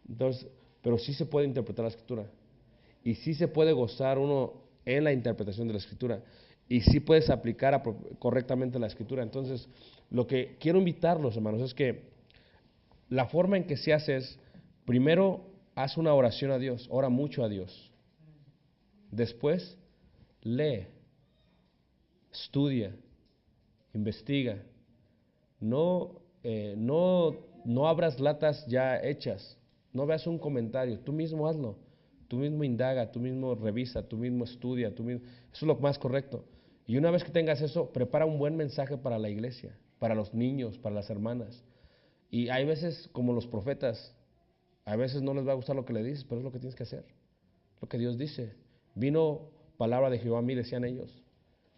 entonces, pero sí se puede interpretar la escritura. Y sí se puede gozar uno en la interpretación de la escritura. Y sí puedes aplicar correctamente la escritura. Entonces, lo que quiero invitarlos, hermanos, es que la forma en que se hace es, primero, haz una oración a Dios, ora mucho a Dios. Después, lee, estudia, investiga. No abras latas ya hechas. No veas un comentario, tú mismo hazlo. Tú mismo indaga, tú mismo revisa, tú mismo estudia, eso es lo más correcto. Y una vez que tengas eso, prepara un buen mensaje para la iglesia, para los niños, para las hermanas. Y hay veces, como los profetas, a veces no les va a gustar lo que le dices, pero es lo que tienes que hacer. Lo que Dios dice. Vino palabra de Jehová a mí, decían ellos.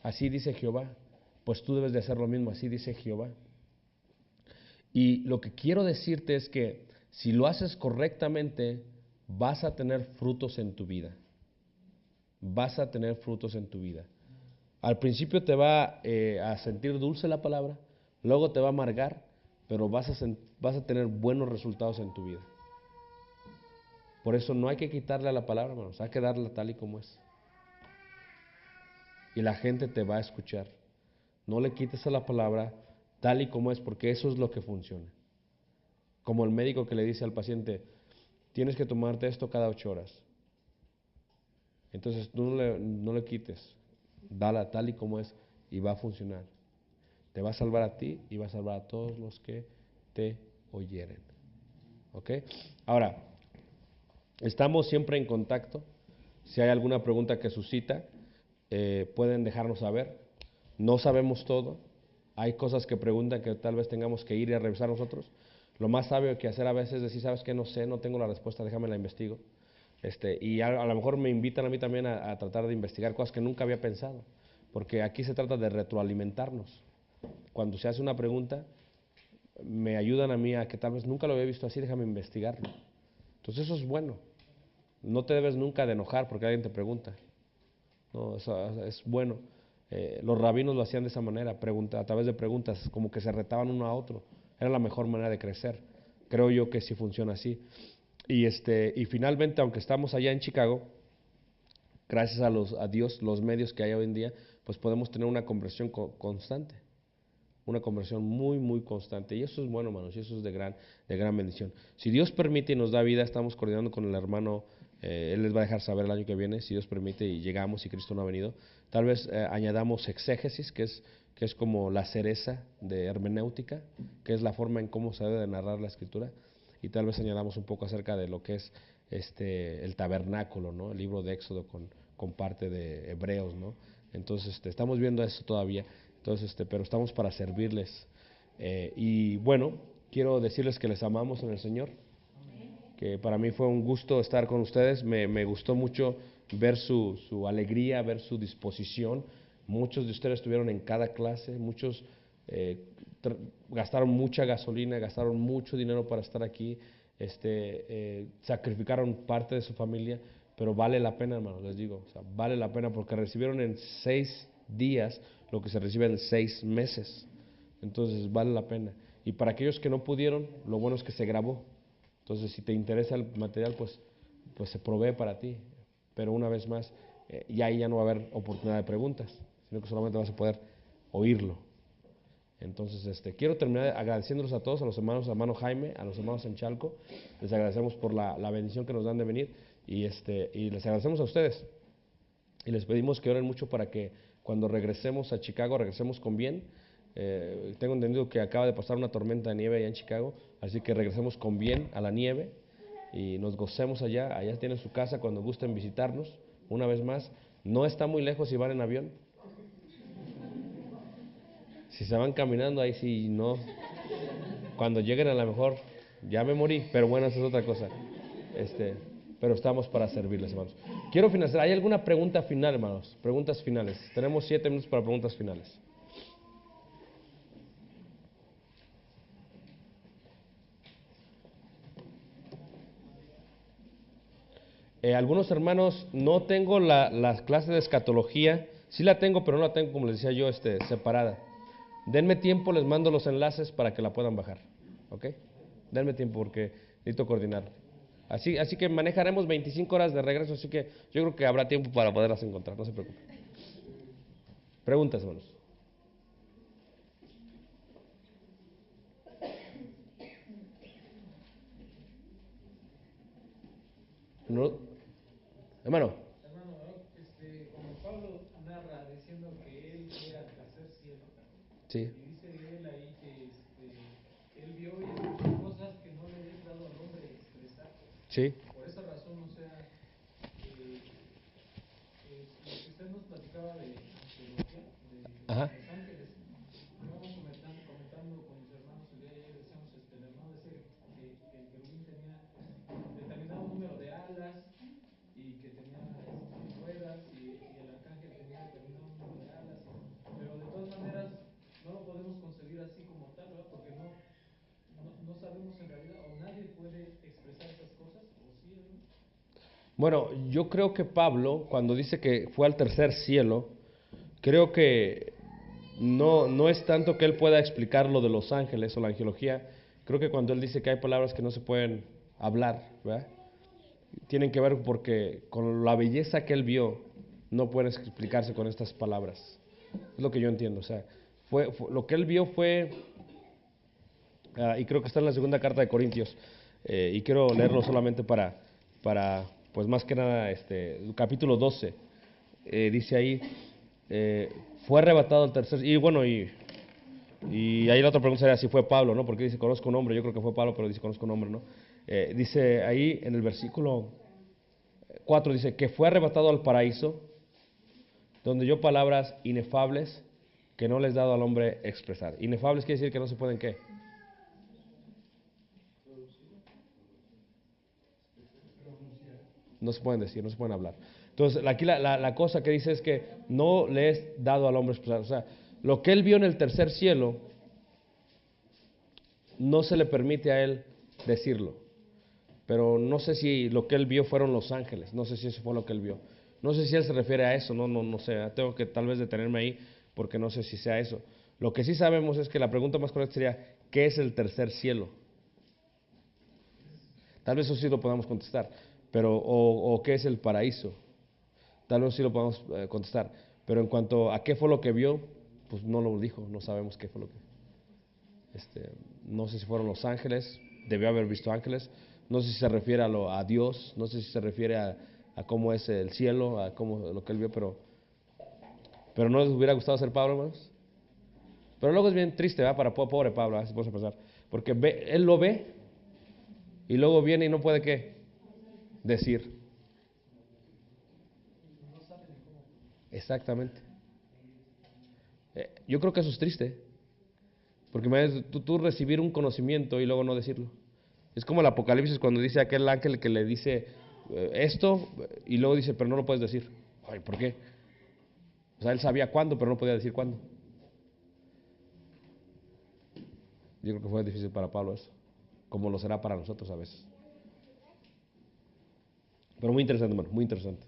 Así dice Jehová. Pues tú debes de hacer lo mismo, así dice Jehová. Y lo que quiero decirte es que si lo haces correctamente, vas a tener frutos en tu vida. Vas a tener frutos en tu vida. Al principio te va a sentir dulce la palabra, luego te va a amargar, pero vas a tener buenos resultados en tu vida. Por eso no hay que quitarle a la palabra, hermanos, hay que darla tal y como es. Y la gente te va a escuchar. No le quites a la palabra tal y como es, porque eso es lo que funciona. Como el médico que le dice al paciente, tienes que tomarte esto cada 8 horas. Entonces tú no le quites, dala tal y como es y va a funcionar. Te va a salvar a ti y va a salvar a todos los que te oyeren. ¿Ok? Ahora, estamos siempre en contacto. Si hay alguna pregunta que suscita, pueden dejarnos saber. No sabemos todo. Hay cosas que preguntan que tal vez tengamos que ir y a revisar nosotros. Lo más sabio que hacer a veces es decir, sabes que no sé, no tengo la respuesta, déjame la investigo. Y a lo mejor me invitan a mí también a tratar de investigar cosas que nunca había pensado, porque aquí se trata de retroalimentarnos. Cuando se hace una pregunta, me ayudan a mí a que tal vez nunca lo había visto así, déjame investigarlo. Entonces eso es bueno. No te debes nunca de enojar porque alguien te pregunta. No, eso es bueno. Los rabinos lo hacían de esa manera, a través de preguntas, como que se retaban uno a otro. Era la mejor manera de crecer. Creo yo que sí funciona así. Y finalmente, aunque estamos allá en Chicago, gracias a Dios, los medios que hay hoy en día, pues podemos tener una conversión constante. Una conversión muy, muy constante. Y eso es bueno, hermanos, y eso es de gran bendición. Si Dios permite y nos da vida, estamos coordinando con el hermano, él les va a dejar saber el año que viene, si Dios permite y llegamos y Cristo no ha venido. Tal vez añadamos exégesis, que es como la cereza de hermenéutica, que es la forma en cómo se debe de narrar la Escritura. Y tal vez añadamos un poco acerca de lo que es el tabernáculo, ¿no? El libro de Éxodo con parte de Hebreos, ¿no? Entonces estamos viendo eso todavía. Entonces, pero estamos para servirles. Y bueno, quiero decirles que les amamos en el Señor, que para mí fue un gusto estar con ustedes. Me gustó mucho ver su alegría, ver su disposición. Muchos de ustedes estuvieron en cada clase, muchos gastaron mucha gasolina, gastaron mucho dinero para estar aquí, sacrificaron parte de su familia, pero vale la pena, hermanos, les digo, o sea, vale la pena porque recibieron en 6 días lo que se recibe en 6 meses. Entonces vale la pena. Y para aquellos que no pudieron, lo bueno es que se grabó. Entonces, si te interesa el material, pues se provee para ti. Pero una vez más, y ahí ya no va a haber oportunidad de preguntas, sino que solamente vas a poder oírlo. Entonces, quiero terminar agradeciéndolos a todos, a los hermanos, al hermano Jaime, a los hermanos en Chalco. Les agradecemos por la bendición que nos dan de venir y les agradecemos a ustedes. Y les pedimos que oren mucho para que cuando regresemos a Chicago, regresemos con bien. Tengo entendido que acaba de pasar una tormenta de nieve allá en Chicago, así que regresemos con bien a la nieve y nos gocemos allá. Allá tienen su casa cuando gusten visitarnos. Una vez más, no está muy lejos si van en avión. Si se van caminando, ahí sí no. Cuando lleguen a lo mejor, ya me morí, pero bueno, esa es otra cosa. Pero estamos para servirles, hermanos. Quiero finalizar. ¿Hay alguna pregunta final, hermanos? Preguntas finales. Tenemos 7 minutos para preguntas finales. Algunos hermanos, no tengo las clases de escatología. Sí la tengo, pero no la tengo, como les decía yo, separada. Denme tiempo, les mando los enlaces para que la puedan bajar. ¿Ok? Denme tiempo porque necesito coordinar. Así que manejaremos 25 horas de regreso, así que yo creo que habrá tiempo para poderlas encontrar, no se preocupen. Preguntas, hermanos. No, hermano. Como Pablo narra diciendo que él era el tercer cielo, Sí. y dice él ahí que él vio y escuchó cosas que no le había dado al hombre expresar. Sí. Por esa razón, o sea, lo que usted nos platicaba de angelología, de Ajá. los ángeles, estábamos comentando con mis hermanos el día de ayer, decíamos, el hermano decía que el querubín tenía determinado número de alas y que tenía ruedas y el arcángel tenía determinado número de alas, pero de todas maneras no lo podemos concebir así como tal, ¿verdad? Porque no sabemos en realidad, o nadie puede expresar esas cosas, o sí, ¿no? Bueno, yo creo que Pablo, cuando dice que fue al tercer cielo, creo que no es tanto que él pueda explicar lo de los ángeles o la angelología. Creo que cuando él dice que hay palabras que no se pueden hablar, ¿verdad? Tienen que ver porque con la belleza que él vio, no pueden explicarse con estas palabras. Es lo que yo entiendo. O sea, lo que él vio fue, y creo que está en la segunda carta de Corintios, y quiero leerlo solamente para pues más que nada, el capítulo 12, dice ahí, fue arrebatado el tercer, y bueno, y ahí la otra pregunta sería si fue Pablo, ¿no? Porque dice, conozco un hombre, yo creo que fue Pablo, pero dice, conozco un hombre, ¿no? Dice ahí en el versículo 4, dice, que fue arrebatado al paraíso, donde oyó palabras inefables que no les dado al hombre expresar. Inefables quiere decir que no se pueden, ¿qué? No se pueden decir, no se pueden hablar. Entonces, aquí la cosa que dice es que no le es dado al hombre expresar. O sea, lo que él vio en el tercer cielo, no se le permite a él decirlo. Pero no sé si lo que él vio fueron los ángeles, no sé si eso fue lo que él vio. No sé si él se refiere a eso, no sé, tengo que tal vez detenerme ahí porque no sé si sea eso. Lo que sí sabemos es que la pregunta más correcta sería, ¿qué es el tercer cielo? Tal vez eso sí lo podamos contestar, pero o ¿qué es el paraíso? Tal vez sí lo podamos contestar, pero en cuanto a qué fue lo que vio, pues no lo dijo, no sabemos qué fue lo que no sé si fueron los ángeles, debió haber visto ángeles, no sé si se refiere a Dios, no sé si se refiere a cómo es el cielo, a cómo lo que él vio, pero no les hubiera gustado ser Pablo, hermanos. Pero luego es bien triste, ¿verdad? Para pobre Pablo, así podemos pensar, porque él lo ve y luego viene y no puede qué decir. Exactamente. Yo creo que eso es triste, porque imagínate tú recibir un conocimiento y luego no decirlo. Es como el Apocalipsis cuando dice aquel ángel que le dice esto y luego dice, pero no lo puedes decir. Ay, ¿por qué? O sea, él sabía cuándo, pero no podía decir cuándo. Yo creo que fue difícil para Pablo eso, como lo será para nosotros a veces. Pero muy interesante, hermano, muy interesante.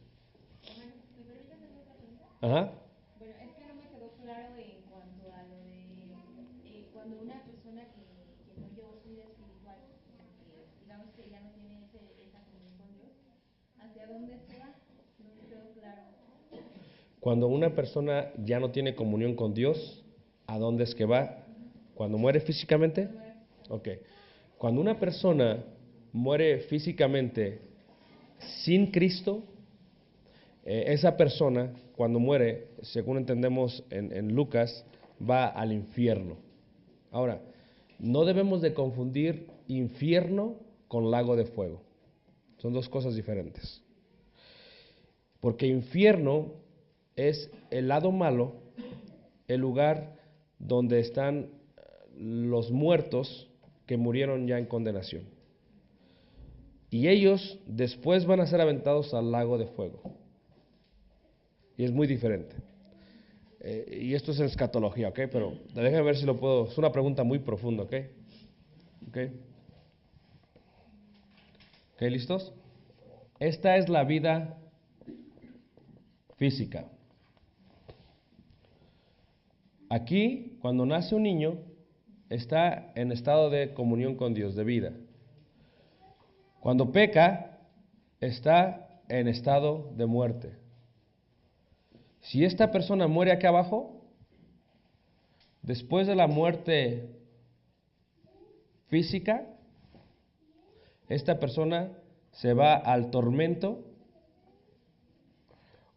Bueno, ¿me permite hacer otra pregunta? Ajá. Bueno, es que no me quedó claro en cuanto a lo de cuando una persona que no llevó su vida espiritual, digamos que ya no tiene esa comunión con Dios, ¿hacia dónde se va? No me quedó claro. Cuando una persona ya no tiene comunión con Dios, ¿a dónde es que va? ¿Cuando muere físicamente? Ok. Cuando una persona muere físicamente sin Cristo, esa persona, cuando muere, según entendemos en Lucas, va al infierno. Ahora, no debemos de confundir infierno con lago de fuego. Son dos cosas diferentes. Porque infierno es el lado malo, el lugar donde están los muertos que murieron ya en condenación. Y ellos después van a ser aventados al lago de fuego. Y es muy diferente. Y esto es escatología, ¿ok? Pero déjenme ver si lo puedo. Es una pregunta muy profunda, ¿ok? ¿Ok? ¿Ok? ¿Listos? Esta es la vida física. Aquí, cuando nace un niño, está en estado de comunión con Dios, de vida. Cuando peca, está en estado de muerte. Si esta persona muere aquí abajo, después de la muerte física, esta persona se va al tormento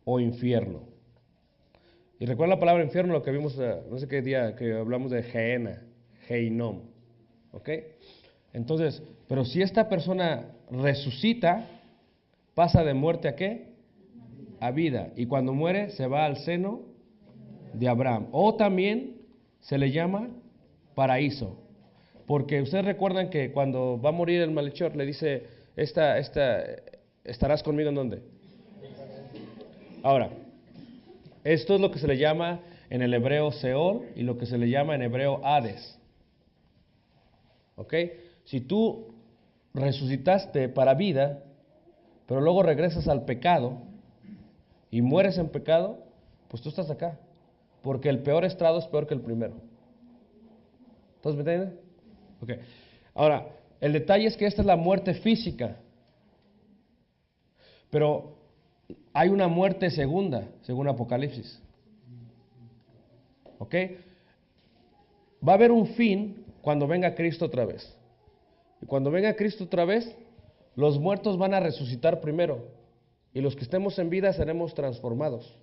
o infierno. Y recuerda la palabra infierno, lo que vimos, no sé qué día, que hablamos de Gehenna, Geinom. ¿Ok? Entonces, pero si esta persona resucita, pasa de muerte a ¿qué? A vida. Y cuando muere, se va al seno de Abraham. O también se le llama paraíso. Porque ustedes recuerdan que cuando va a morir el malhechor, le dice, ¿estarás conmigo en dónde? Ahora, esto es lo que se le llama en el hebreo Seol y lo que se le llama en hebreo Hades. ¿Ok? Si tú resucitaste para vida, pero luego regresas al pecado y mueres en pecado, pues tú estás acá. Porque el peor estrado es peor que el primero. ¿Todos me entienden? Ok. Ahora, el detalle es que esta es la muerte física. Pero hay una muerte segunda, según Apocalipsis. ¿Ok? Va a haber un fin cuando venga Cristo otra vez. Y cuando venga Cristo otra vez, los muertos van a resucitar primero. Y los que estemos en vida seremos transformados.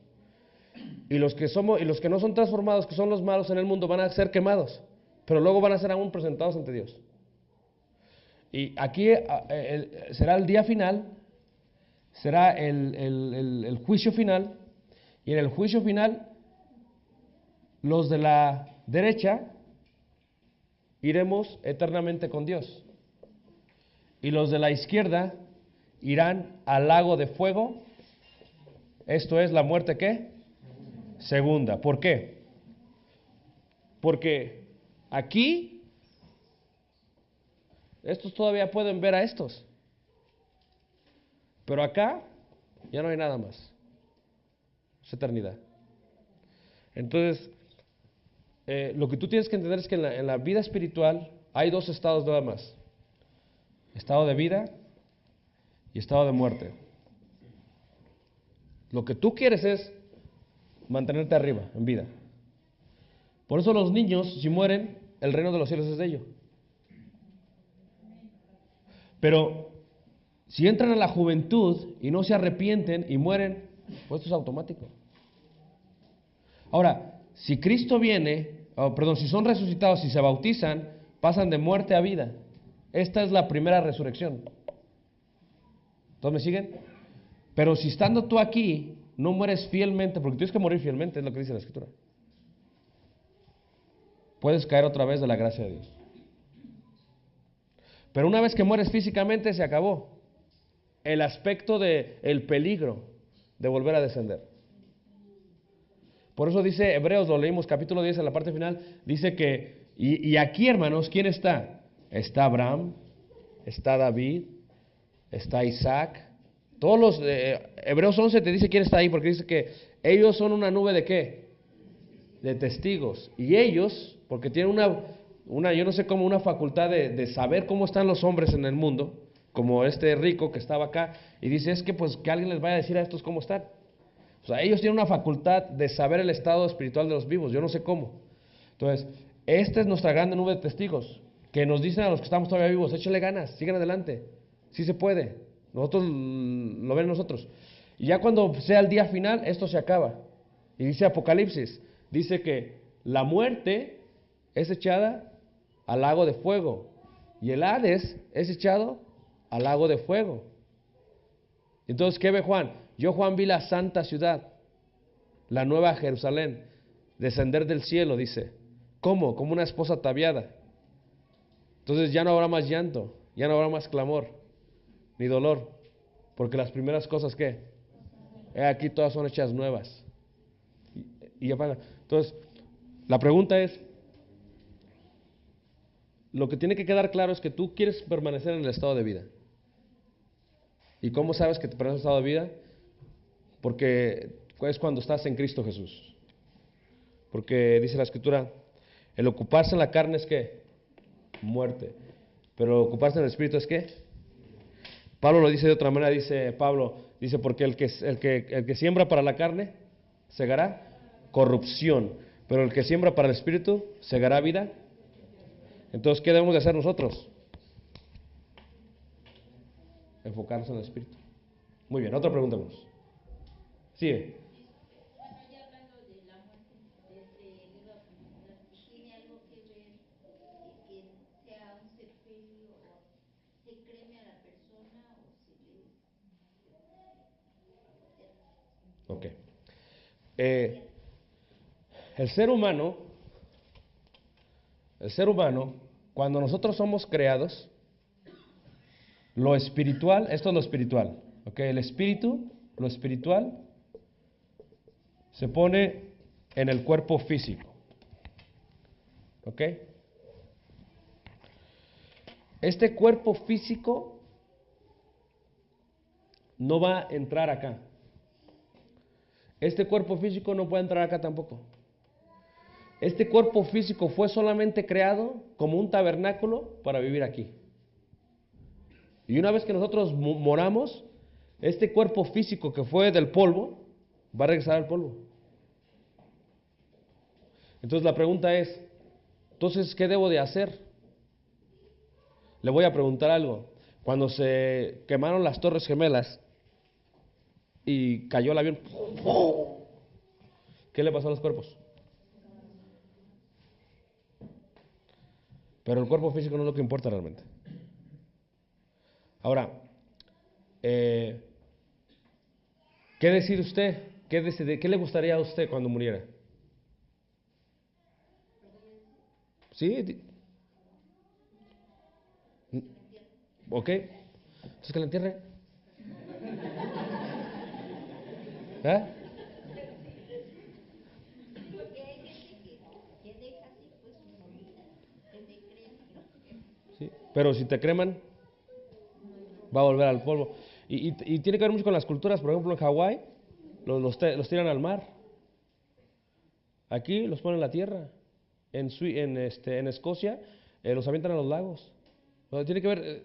Y los que no son transformados, que son los malos en el mundo, van a ser quemados. Pero luego van a ser aún presentados ante Dios. Y aquí será el día final, será el juicio final. Y en el juicio final, los de la derecha iremos eternamente con Dios. Y los de la izquierda irán al lago de fuego. Esto es la muerte ¿qué? Segunda. ¿Por qué? Porque aquí estos todavía pueden ver a estos. Pero acá ya no hay nada más. Es eternidad. Entonces, lo que tú tienes que entender es que en la vida espiritual hay dos estados nada más. Estado de vida y estado de muerte. Lo que tú quieres es mantenerte arriba, en vida. Por eso los niños, si mueren, el reino de los cielos es de ellos. Pero si entran a la juventud y no se arrepienten y mueren, pues esto es automático. Ahora, si Cristo viene, si son resucitados y se bautizan, pasan de muerte a vida. Esta es la primera resurrección. ¿Todos me siguen? Pero si estando tú aquí, no mueres fielmente, porque tienes que morir fielmente, es lo que dice la Escritura, puedes caer otra vez de la gracia de Dios. Pero una vez que mueres físicamente, se acabó el aspecto del peligro de volver a descender. Por eso dice Hebreos, lo leímos capítulo 10 en la parte final, dice que Y aquí, hermanos, ¿quién está? Está Abraham, está David, está Isaac. Todos los Hebreos 11 te dice quién está ahí, porque dice que ellos son una nube de ¿qué? De testigos. Y ellos, porque tienen yo no sé cómo, una facultad de saber cómo están los hombres en el mundo, como este rico que estaba acá, y dice, es que pues que alguien les vaya a decir a estos cómo están. O sea, ellos tienen una facultad de saber el estado espiritual de los vivos, yo no sé cómo. Entonces, esta es nuestra grande nube de testigos, que nos dicen a los que estamos todavía vivos, échale ganas, sigan adelante, sí se puede, nosotros lo ven nosotros. Y ya cuando sea el día final, esto se acaba. Y dice Apocalipsis, dice que la muerte es echada al lago de fuego, y el Hades es echado al lago de fuego. Entonces, ¿qué ve Juan? Yo, Juan, vi la santa ciudad, la nueva Jerusalén, descender del cielo, dice. ¿Cómo? Como una esposa ataviada. Entonces ya no habrá más llanto, ya no habrá más clamor, ni dolor, porque las primeras cosas, ¿qué? Aquí todas son hechas nuevas. Y ya para. Entonces, la pregunta es, lo que tiene que quedar claro es que tú quieres permanecer en el estado de vida. ¿Y cómo sabes que te permaneces en el estado de vida? Porque es cuando estás en Cristo Jesús. Porque dice la Escritura, el ocuparse en la carne es ¿qué? Muerte. Pero ocuparse en el Espíritu es ¿qué? Pablo lo dice de otra manera, dice Pablo, dice porque el que siembra para la carne segará corrupción, pero el que siembra para el Espíritu segará vida. Entonces, ¿qué debemos de hacer nosotros? Enfocarnos en el Espíritu. Muy bien, otra pregunta más. Sigue. Bueno, ya hablando de la muerte, le iba a preguntar, ¿tiene algo que ver que sea un sepelio o se creme a la persona o se le enterra? Ok. El ser humano, cuando nosotros somos creados, lo espiritual, esto es lo espiritual, ¿ok? El espíritu, lo espiritual, se pone en el cuerpo físico, ¿ok? Este cuerpo físico no va a entrar acá. Este cuerpo físico no puede entrar acá tampoco. Este cuerpo físico fue solamente creado como un tabernáculo para vivir aquí. Y una vez que nosotros moramos, este cuerpo físico que fue del polvo, va a regresar al polvo. Entonces la pregunta es, entonces, ¿qué debo de hacer? Le voy a preguntar algo. Cuando se quemaron las Torres Gemelas y cayó el avión, ¿qué le pasó a los cuerpos? Pero el cuerpo físico no es lo que importa realmente. Ahora, ¿qué decide usted? ¿Qué le gustaría a usted cuando muriera? ¿Sí? ¿Ok? ¿Entonces que la entierre? ¿Ah? Porque hay gente que deja así pues su vida, que te creen, Sí. Pero si te creman, va a volver al polvo. Y tiene que ver mucho con las culturas. Por ejemplo, en Hawái los tiran al mar. Aquí los ponen en la tierra. En Escocia los avientan a los lagos. O sea, tiene que ver.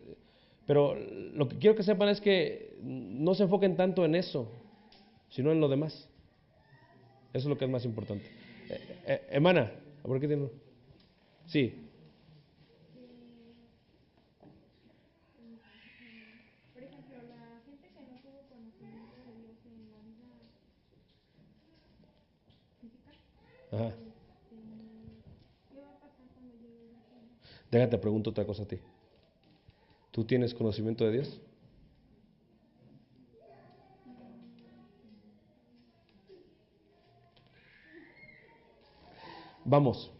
Pero lo que quiero que sepan es que no se enfoquen tanto en eso, sino en lo demás. Eso es lo que es más importante. Hermana, ¿por qué tiene? Sí. Por ejemplo, la gente que no tuvo conocimiento de Dios en la vida física, Ajá. ¿qué va a pasar cuando llegue el cielo? Déjate, pregunto otra cosa a ti. ¿Tú tienes conocimiento de Dios? Vamos.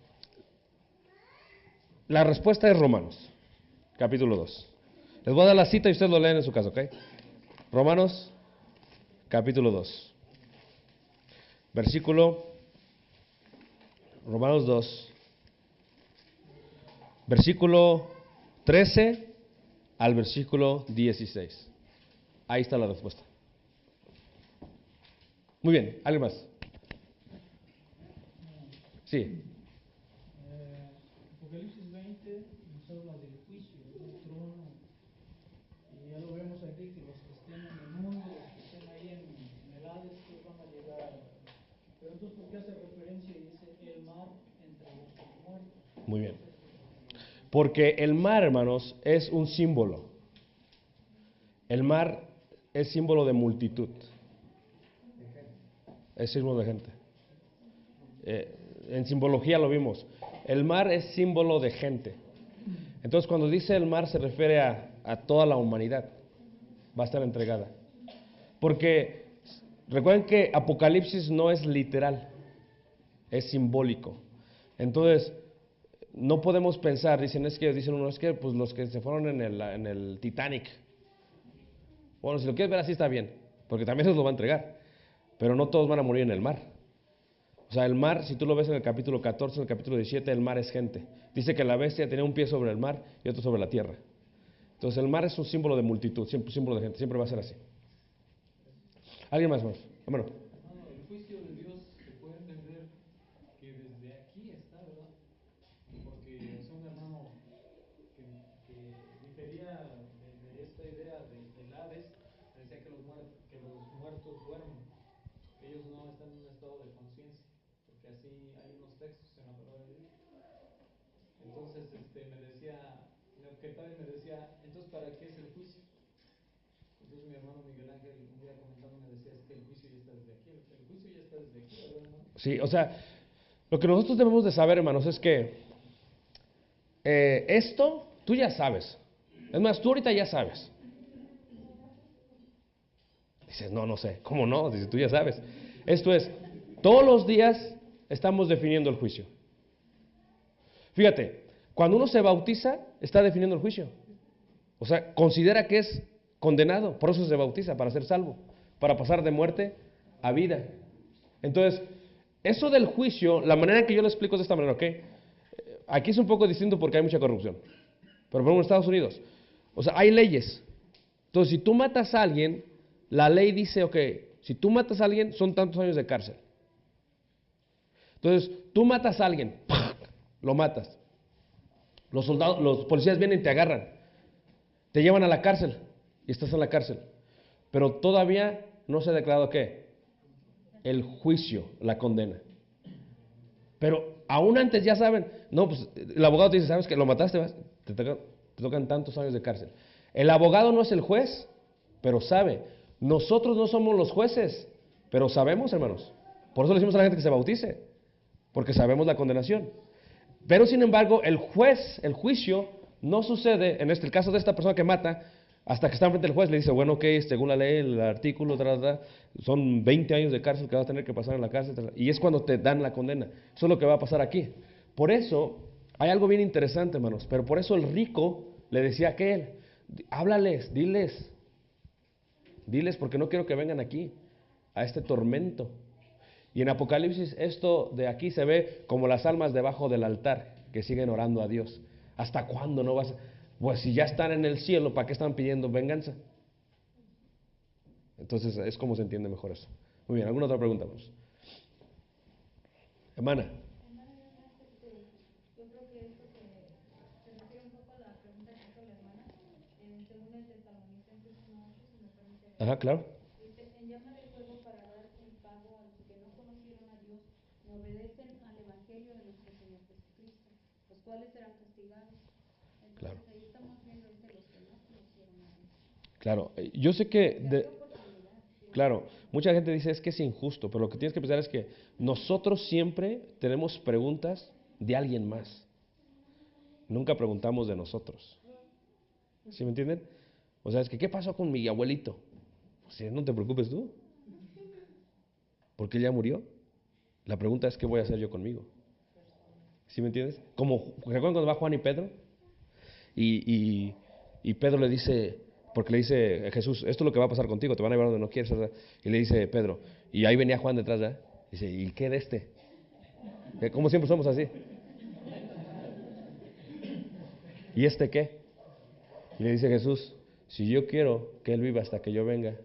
La respuesta es Romanos, capítulo 2. Les voy a dar la cita y ustedes lo leen en su casa, ¿ok? Romanos, capítulo 2. Romanos 2, versículo 13 al versículo 16. Ahí está la respuesta. Muy bien, ¿alguien más? Sí. Apocalipsis 20 nos habla del juicio, del trono, y ya lo vemos aquí que los que estén en el mundo, los que estén ahí en el Hades, pues van a llegar. Pero entonces, ¿por qué hace referencia y dice el mar entre los muertos? Muy bien. Porque el mar, hermanos, es un símbolo. El mar es símbolo de multitud. Es símbolo de gente. En simbología lo vimos. El mar es símbolo de gente. Entonces, cuando dice el mar, se refiere a toda la humanidad. Va a estar entregada. Porque recuerden que Apocalipsis no es literal, es simbólico. Entonces, no podemos pensar, dicen uno, es que pues los que se fueron en el Titanic. Bueno, si lo quieres ver así está bien, porque también se lo va a entregar. Pero no todos van a morir en el mar. O sea, el mar, si tú lo ves en el capítulo 14, en el capítulo 17, el mar es gente. Dice que la bestia tenía un pie sobre el mar y otro sobre la tierra. Entonces el mar es un símbolo de multitud, siempre símbolo de gente, siempre va a ser así. ¿Alguien más? Bueno. El juicio de Dios se puede entender que desde aquí está, ¿verdad? Porque es un hermano que difería de esta idea del Hades, decía que los muertos duermen, que ellos no están en un estado de conciencia, porque así hay unos textos en la palabra de Dios. Entonces me objetaba y me decía, entonces ¿para qué es el juicio? Entonces mi hermano Miguel Ángel un día comentando me decía, es que el juicio ya está desde aquí, el juicio ya está desde aquí, ¿verdad, hermano? Sí, o sea, lo que nosotros debemos de saber, hermanos, es que esto tú ya sabes. Es más, tú ahorita ya sabes. Dices, no sé. ¿Cómo no? Dices, tú ya sabes. Esto es, todos los días estamos definiendo el juicio. Fíjate, cuando uno se bautiza, está definiendo el juicio. O sea, considera que es condenado, por eso se bautiza, para ser salvo, para pasar de muerte a vida. Entonces, eso del juicio, la manera en que yo lo explico es de esta manera, ¿ok? Aquí es un poco distinto porque hay mucha corrupción. Pero por ejemplo en Estados Unidos, o sea, hay leyes. Entonces, si tú matas a alguien, la ley dice, ok, si tú matas a alguien, son tantos años de cárcel. Entonces, tú matas a alguien, lo matas. Los policías vienen y te agarran, te llevan a la cárcel y estás en la cárcel. Pero todavía no se ha declarado ¿qué? El juicio, la condena. Pero aún antes ya saben, no, pues el abogado te dice, ¿sabes que lo mataste? Te tocan tantos años de cárcel. El abogado no es el juez, pero sabe. Nosotros no somos los jueces, pero sabemos, hermanos. Por eso le decimos a la gente que se bautice, porque sabemos la condenación. Pero sin embargo, el juicio no sucede, en el caso de esta persona que mata, hasta que está frente al juez, le dice, bueno, ok, según la ley, el artículo, son 20 años de cárcel que vas a tener que pasar en la cárcel, y es cuando te dan la condena. Eso es lo que va a pasar aquí. Por eso, hay algo bien interesante, hermanos, pero por eso el rico le decía a aquel, háblales, diles, porque no quiero que vengan aquí, a este tormento. Y en Apocalipsis esto de aquí se ve como las almas debajo del altar que siguen orando a Dios. ¿Hasta cuándo no vas a...? Pues si ya están en el cielo, ¿para qué están pidiendo venganza? Entonces es como se entiende mejor eso. Muy bien, ¿alguna otra pregunta? Pues? Hermana. Yo creo que esto se refiere un poco a la pregunta que hizo la hermana, según el Tesalonicenses 1:8, si me permite. Ajá, claro. Dice, en llama de fuego para dar el pago a los que no conocieron a Dios, no obedecen al Evangelio de nuestro Señor Jesucristo, los cuales serán castigados. Entonces Claro. ahí estamos viendo los que no conocieron a Dios. Claro, yo sé que, claro, mucha gente dice es que es injusto, pero lo que tienes que pensar es que nosotros siempre tenemos preguntas de alguien más. Nunca preguntamos de nosotros. ¿Sí me entienden? O sea, es que ¿qué pasó con mi abuelito? Pues no te preocupes tú, porque él ya murió. La pregunta es ¿qué voy a hacer yo conmigo? ¿Sí me entiendes? Como, ¿recuerdan cuando va Juan y Pedro? Y Pedro le dice, porque le dice Jesús, esto es lo que va a pasar contigo, te van a llevar donde no quieres, ¿verdad? Y le dice Pedro, y ahí venía Juan detrás, ¿verdad? Dice, ¿y qué de este? Como siempre somos así. ¿Y este qué? Y le dice Jesús, si yo quiero que él viva hasta que yo venga,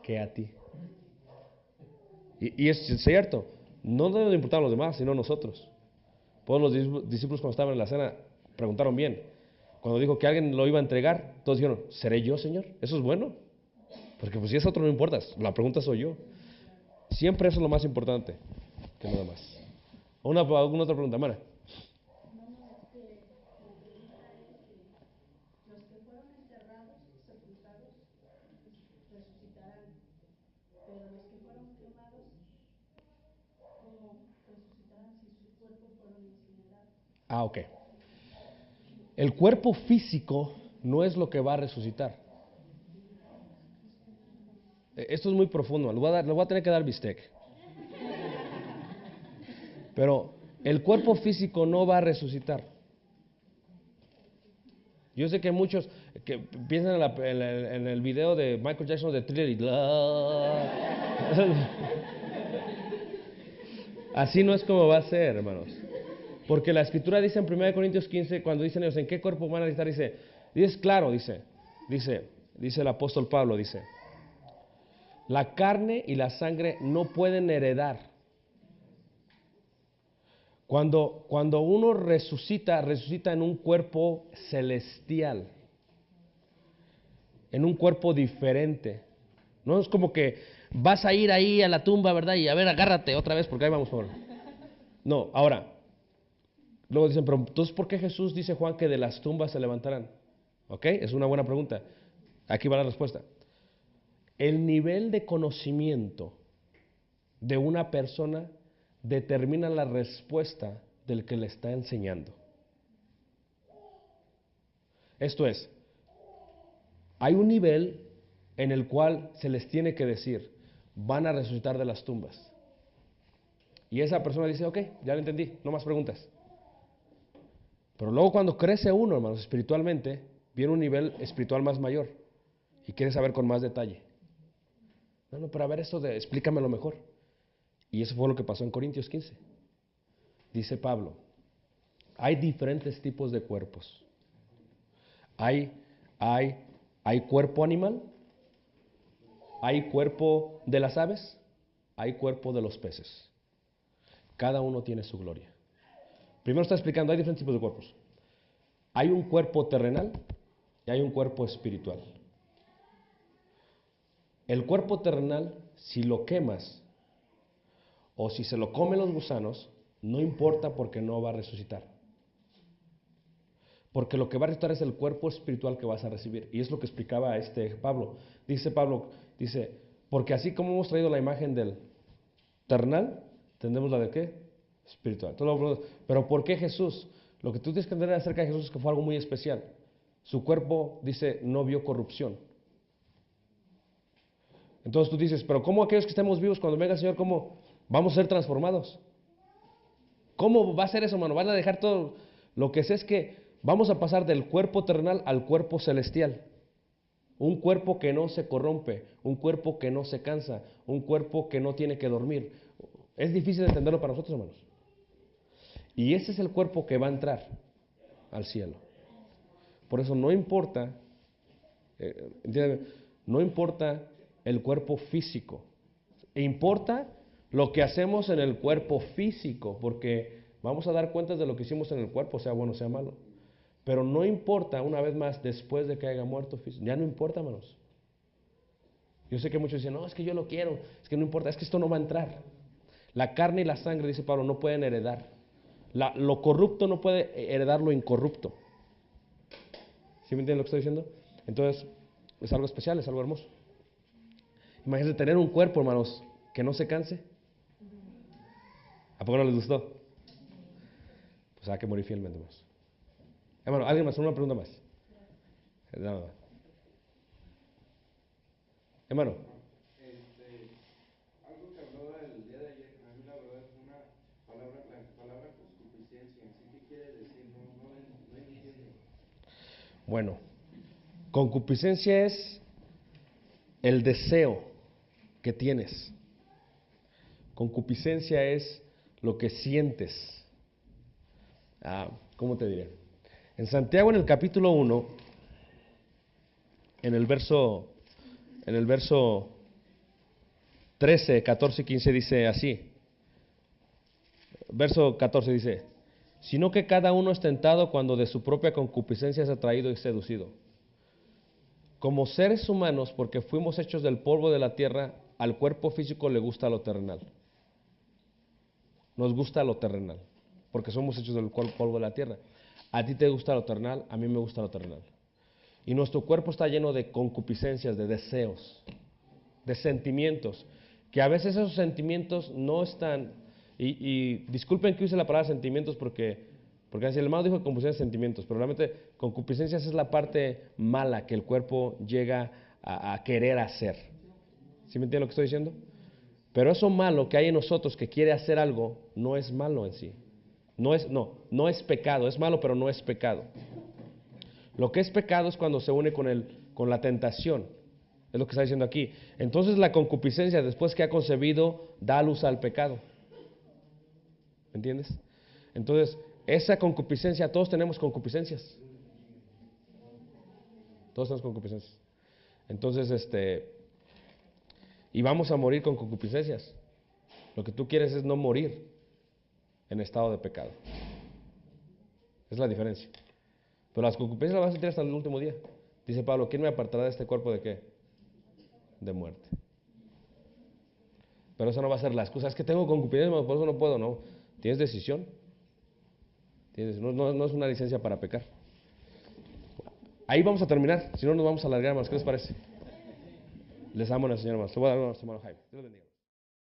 ¿qué a ti? Y es cierto, no deben importar a los demás, sino nosotros. Todos los discípulos cuando estaban en la cena preguntaron bien. Cuando dijo que alguien lo iba a entregar, todos dijeron, ¿seré yo, Señor? Eso es bueno. Porque pues si es otro no importa, la pregunta soy yo. Siempre eso es lo más importante que nada más. ¿Alguna otra pregunta, Mara? Los que fueron enterrados, sepultados, resucitarán, pero los que fueron quemados, ¿cómo resucitarán si sus cuerpos fueron incinerados? Ok. El cuerpo físico no es lo que va a resucitar. Esto es muy profundo, le voy a tener que dar bistec. Pero el cuerpo físico no va a resucitar. Yo sé que muchos que piensan en el video de Michael Jackson de Thriller y así no es como va a ser, hermanos. Porque la escritura dice en 1 Corintios 15, cuando dicen ellos, ¿en qué cuerpo van a estar? Dice claro, dice el apóstol Pablo, dice, la carne y la sangre no pueden heredar. Cuando uno resucita en un cuerpo celestial, en un cuerpo diferente. No es como que vas a ir ahí a la tumba, ¿verdad? Y a ver, agárrate otra vez porque ahí vamos por. No, ahora, luego dicen, pero entonces, ¿por qué Jesús dice, Juan, que de las tumbas se levantarán? ¿Ok? Es una buena pregunta. Aquí va la respuesta. El nivel de conocimiento de una persona determina la respuesta del que le está enseñando. Esto es, hay un nivel en el cual se les tiene que decir, van a resucitar de las tumbas. Y esa persona dice, ok, ya lo entendí, no más preguntas. Pero luego cuando crece uno, hermanos, espiritualmente, viene un nivel espiritual más mayor y quiere saber con más detalle. No, pero a ver esto explícamelo mejor. Y eso fue lo que pasó en Corintios 15. Dice Pablo, hay diferentes tipos de cuerpos. Hay cuerpo animal, hay cuerpo de las aves, hay cuerpo de los peces. Cada uno tiene su gloria. Primero está explicando, hay diferentes tipos de cuerpos. Hay un cuerpo terrenal y hay un cuerpo espiritual. El cuerpo terrenal, si lo quemas o si se lo comen los gusanos, no importa porque no va a resucitar. Porque lo que va a resucitar es el cuerpo espiritual que vas a recibir. Y es lo que explicaba Pablo. Pablo, porque así como hemos traído la imagen del terrenal, tendremos la de ¿qué? Espiritual. Pero ¿por qué Jesús? Lo que tú tienes que entender acerca de Jesús es que fue algo muy especial. Su cuerpo, no vio corrupción. Entonces tú dices, pero ¿cómo aquellos que estemos vivos cuando venga el Señor, cómo vamos a ser transformados? ¿Cómo va a ser eso, hermano? ¿Van a dejar todo? Lo que sé es que vamos a pasar del cuerpo terrenal al cuerpo celestial. Un cuerpo que no se corrompe, un cuerpo que no se cansa, un cuerpo que no tiene que dormir. Es difícil entenderlo para nosotros, hermanos. Y ese es el cuerpo que va a entrar al cielo. Por eso no importa, no importa el cuerpo físico. Importa lo que hacemos en el cuerpo físico, porque vamos a dar cuentas de lo que hicimos en el cuerpo, sea bueno, sea malo. Pero no importa, una vez más, después de que haya muerto, ya no importa, hermanos. Yo sé que muchos dicen, no, es que yo lo quiero, es que no importa, es que esto no va a entrar. La carne y la sangre, dice Pablo, no pueden heredar. Lo corrupto no puede heredar lo incorrupto. ¿Sí me entienden lo que estoy diciendo? Entonces, es algo especial, es algo hermoso. Imagínense tener un cuerpo, hermanos, que no se canse. ¿A poco no les gustó? Pues hay que morir fielmente, hermanos. Hermano, ¿alguien más? Una pregunta más. Nada más. Hermano. Algo que hablaba el día de ayer, a mí la verdad es una palabra, la palabra concupiscencia. ¿Qué quiere decir? No entiendo. Bueno, concupiscencia es el deseo que tienes. Concupiscencia es lo que sientes. ¿Cómo te diré? En Santiago, en el capítulo 1, en el verso 13, 14 y 15 dice así. Verso 14 dice: sino que cada uno es tentado cuando de su propia concupiscencia es atraído y seducido. Como seres humanos, porque fuimos hechos del polvo de la tierra, al cuerpo físico le gusta lo terrenal. Nos gusta lo terrenal, porque somos hechos del polvo de la tierra. A ti te gusta lo terrenal, a mí me gusta lo terrenal. Y nuestro cuerpo está lleno de concupiscencias, de deseos, de sentimientos, que a veces esos sentimientos no están, y disculpen que use la palabra sentimientos porque así el hermano dijo concupiscencias de sentimientos, pero realmente concupiscencias es la parte mala que el cuerpo llega a querer hacer. ¿Sí me entiende lo que estoy diciendo? Pero eso malo que hay en nosotros que quiere hacer algo, no es malo en sí. No es pecado, es malo, pero no es pecado. Lo que es pecado es cuando se une con la tentación, es lo que está diciendo aquí. Entonces la concupiscencia, después que ha concebido, da luz al pecado. ¿Me entiendes? Entonces, esa concupiscencia, todos tenemos concupiscencias. Todos tenemos concupiscencias. Entonces, y vamos a morir con concupiscencias. Lo que tú quieres es no morir en estado de pecado. Es la diferencia. Pero las concupiscencias las vas a sentir hasta el último día. Dice Pablo: ¿quién me apartará de este cuerpo de qué? De muerte. Pero eso no va a ser la excusa. Es que tengo concupiscencia, por eso no puedo. No, tienes decisión. No es una licencia para pecar. Ahí vamos a terminar. Si no, nos vamos a alargar más. ¿Qué les parece? Les amo en el Señor, hermanos. Te voy a dar una hermano Jaime. Dios los bendiga.